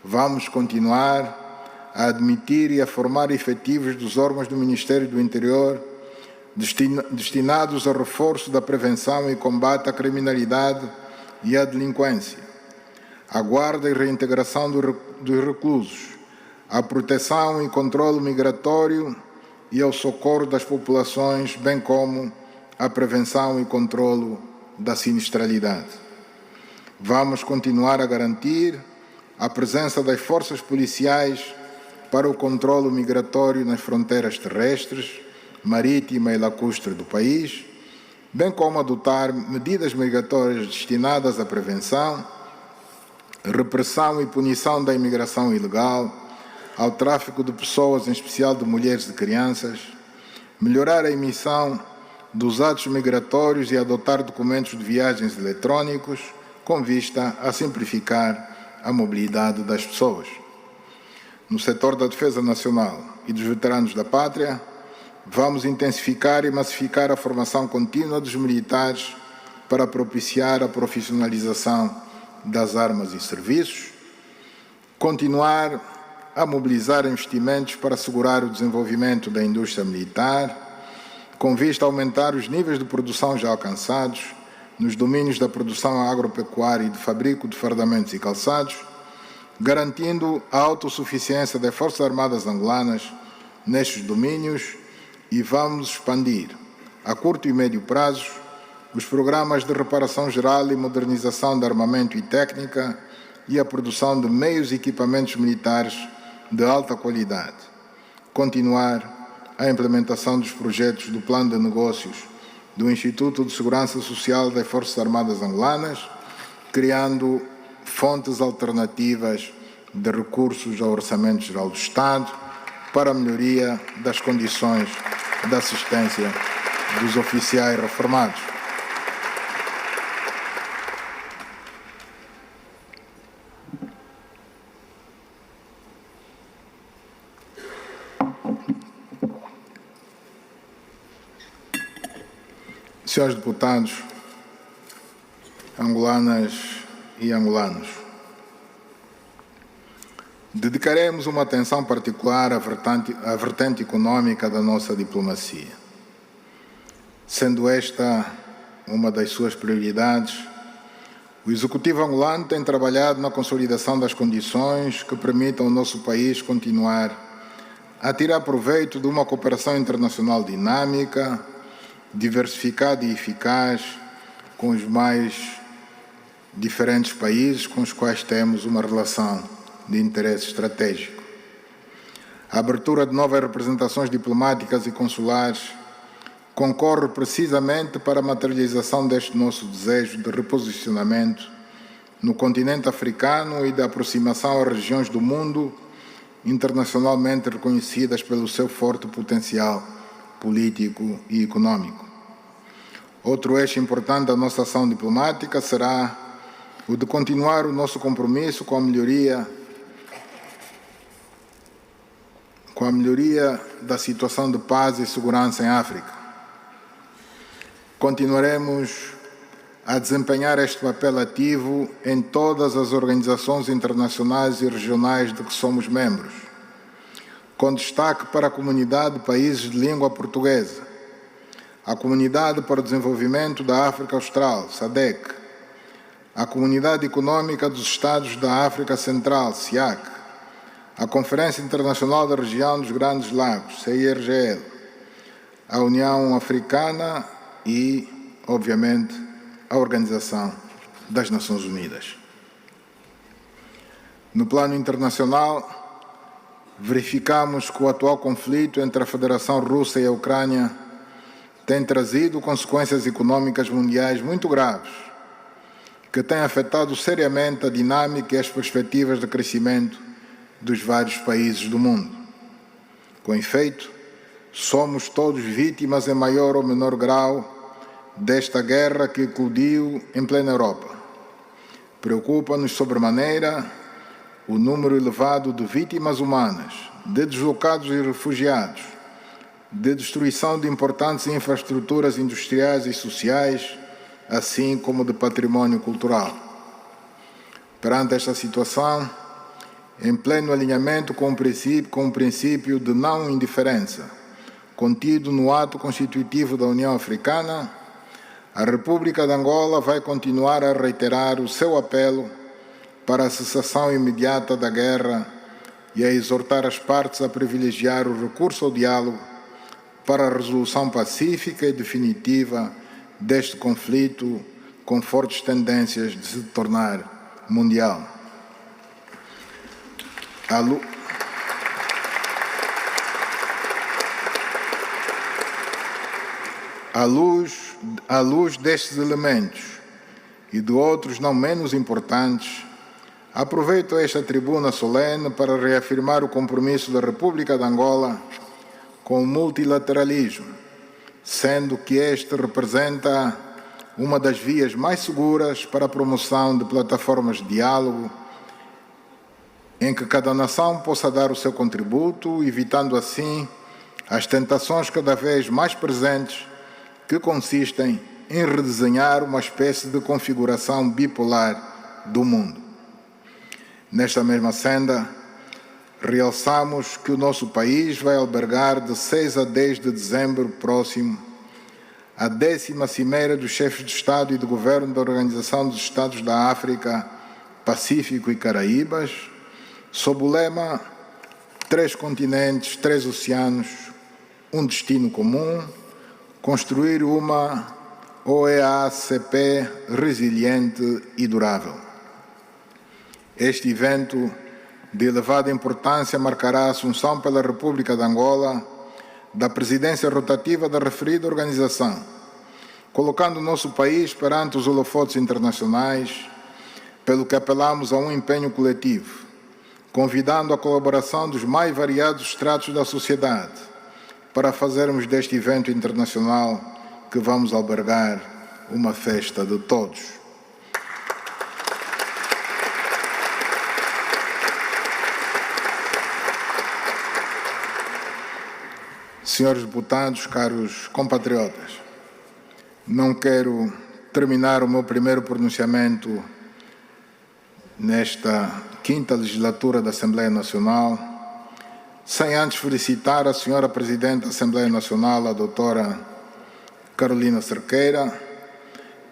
S1: Vamos continuar a admitir e a formar efetivos dos órgãos do Ministério do Interior destinados ao reforço da prevenção e combate à criminalidade e à delinquência, à guarda e reintegração dos reclusos, à proteção e controle migratório e ao socorro das populações, bem como à prevenção e controle da sinistralidade. Vamos continuar a garantir a presença das forças policiais para o controle migratório nas fronteiras terrestres, marítima e lacustre do país, bem como adotar medidas migratórias destinadas à prevenção, repressão e punição da imigração ilegal, ao tráfico de pessoas, em especial de mulheres e crianças, melhorar a emissão dos atos migratórios e adotar documentos de viagens eletrônicos com vista a simplificar a mobilidade das pessoas. No setor da defesa nacional e dos veteranos da pátria, vamos intensificar e massificar a formação contínua dos militares para propiciar a profissionalização das armas e serviços, continuar a mobilizar investimentos para assegurar o desenvolvimento da indústria militar, com vista a aumentar os níveis de produção já alcançados nos domínios da produção agropecuária e de fabrico de fardamentos e calçados, garantindo a autossuficiência das Forças Armadas angolanas nestes domínios, e vamos expandir, a curto e médio prazo, os programas de reparação geral e modernização de armamento e técnica e a produção de meios e equipamentos militares de alta qualidade. Continuar a implementação dos projetos do Plano de Negócios do Instituto de Segurança Social das Forças Armadas Angolanas, criando fontes alternativas de recursos ao Orçamento Geral do Estado para a melhoria das condições de assistência dos oficiais reformados. Senhores deputados, angolanas e angolanos, dedicaremos uma atenção particular à vertente econômica da nossa diplomacia. Sendo esta uma das suas prioridades, o Executivo angolano tem trabalhado na consolidação das condições que permitam ao nosso país continuar a tirar proveito de uma cooperação internacional dinâmica, diversificada e eficaz com os mais diferentes países com os quais temos uma relação de interesse estratégico. A abertura de novas representações diplomáticas e consulares concorre precisamente para a materialização deste nosso desejo de reposicionamento no continente africano e de aproximação a regiões do mundo internacionalmente reconhecidas pelo seu forte potencial político e econômico. Outro eixo importante da nossa ação diplomática será o de continuar o nosso compromisso com a melhoria da situação de paz e segurança em África. Continuaremos a desempenhar este papel ativo em todas as organizações internacionais e regionais de que somos membros, com destaque para a Comunidade de Países de Língua Portuguesa, a Comunidade para o Desenvolvimento da África Austral, SADC, a Comunidade Econômica dos Estados da África Central, SIAC, a Conferência Internacional da Região dos Grandes Lagos, CIRGL, a União Africana e, obviamente, a Organização das Nações Unidas. No plano internacional, verificamos que o atual conflito entre a Federação Russa e a Ucrânia tem trazido consequências econômicas mundiais muito graves, que têm afetado seriamente a dinâmica e as perspectivas de crescimento dos vários países do mundo. Com efeito, somos todos vítimas em maior ou menor grau desta guerra que eclodiu em plena Europa. Preocupa-nos sobremaneira o número elevado de vítimas humanas, de deslocados e refugiados, de destruição de importantes infraestruturas industriais e sociais, assim como de património cultural. Perante esta situação, em pleno alinhamento com o princípio de não indiferença, contido no ato constitutivo da União Africana, a República de Angola vai continuar a reiterar o seu apelo para a cessação imediata da guerra e a exortar as partes a privilegiar o recurso ao diálogo para a resolução pacífica e definitiva deste conflito com fortes tendências de se tornar mundial. À luz destes elementos e de outros não menos importantes, aproveito esta tribuna solene para reafirmar o compromisso da República de Angola com o multilateralismo, sendo que este representa uma das vias mais seguras para a promoção de plataformas de diálogo em que cada nação possa dar o seu contributo, evitando assim as tentações cada vez mais presentes que consistem em redesenhar uma espécie de configuração bipolar do mundo. Nesta mesma senda, realçamos que o nosso país vai albergar de 6 a 10 de dezembro próximo a 10ª Cimeira dos Chefes de Estado e de Governo da Organização dos Estados da África, Pacífico e Caraíbas, sob o lema 3 continentes, 3 oceanos, um destino comum, construir uma OEACP resiliente e durável. Este evento de elevada importância marcará a assunção pela República de Angola da presidência rotativa da referida organização, colocando o nosso país perante os holofotes internacionais, pelo que apelamos a um empenho coletivo, convidando a colaboração dos mais variados estratos da sociedade para fazermos deste evento internacional que vamos albergar uma festa de todos. Senhores deputados, caros compatriotas, não quero terminar o meu primeiro pronunciamento nesta 5ª legislatura da Assembleia Nacional sem antes felicitar a senhora Presidente da Assembleia Nacional, a doutora Carolina Cerqueira,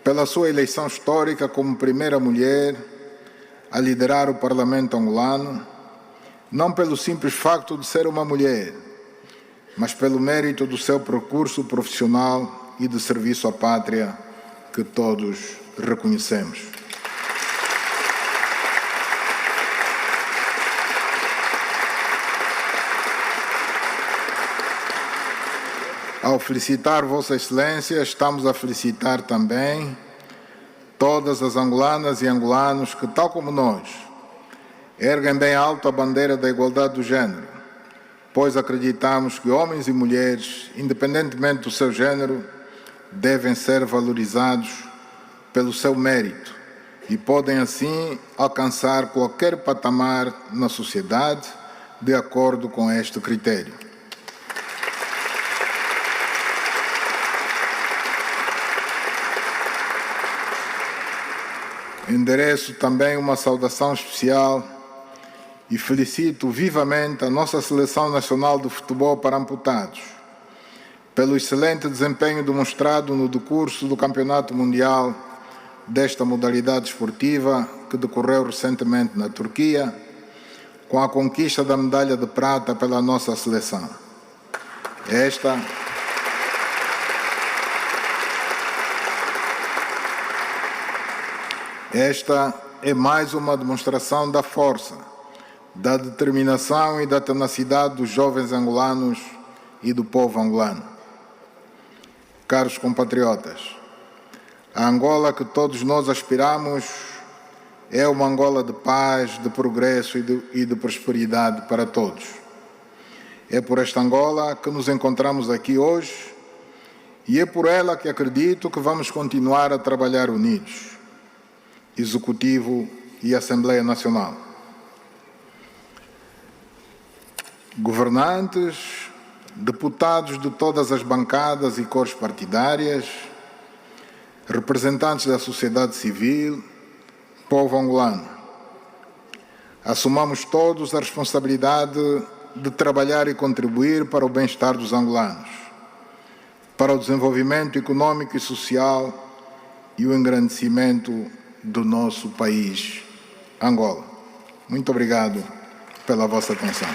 S1: pela sua eleição histórica como primeira mulher a liderar o Parlamento angolano, não pelo simples facto de ser uma mulher, mas pelo mérito do seu percurso profissional e de serviço à pátria que todos reconhecemos. Ao felicitar Vossa Excelência, estamos a felicitar também todas as angolanas e angolanos que, tal como nós, erguem bem alto a bandeira da igualdade do género, pois acreditamos que homens e mulheres, independentemente do seu género, devem ser valorizados pelo seu mérito e podem, assim, alcançar qualquer patamar na sociedade de acordo com este critério. Endereço também uma saudação especial e felicito vivamente a nossa Seleção Nacional de Futebol para Amputados pelo excelente desempenho demonstrado no decurso do Campeonato Mundial desta modalidade esportiva que decorreu recentemente na Turquia, com a conquista da medalha de prata pela nossa seleção. Esta é mais uma demonstração da força, da determinação e da tenacidade dos jovens angolanos e do povo angolano. Caros compatriotas, a Angola que todos nós aspiramos é uma Angola de paz, de progresso e de prosperidade para todos. É por esta Angola que nos encontramos aqui hoje e é por ela que acredito que vamos continuar a trabalhar unidos, Executivo e Assembleia Nacional. Governantes, deputados de todas as bancadas e cores partidárias, representantes da sociedade civil, povo angolano. Assumamos todos a responsabilidade de trabalhar e contribuir para o bem-estar dos angolanos, para o desenvolvimento econômico e social e o engrandecimento do nosso país, Angola. Muito obrigado pela vossa atenção.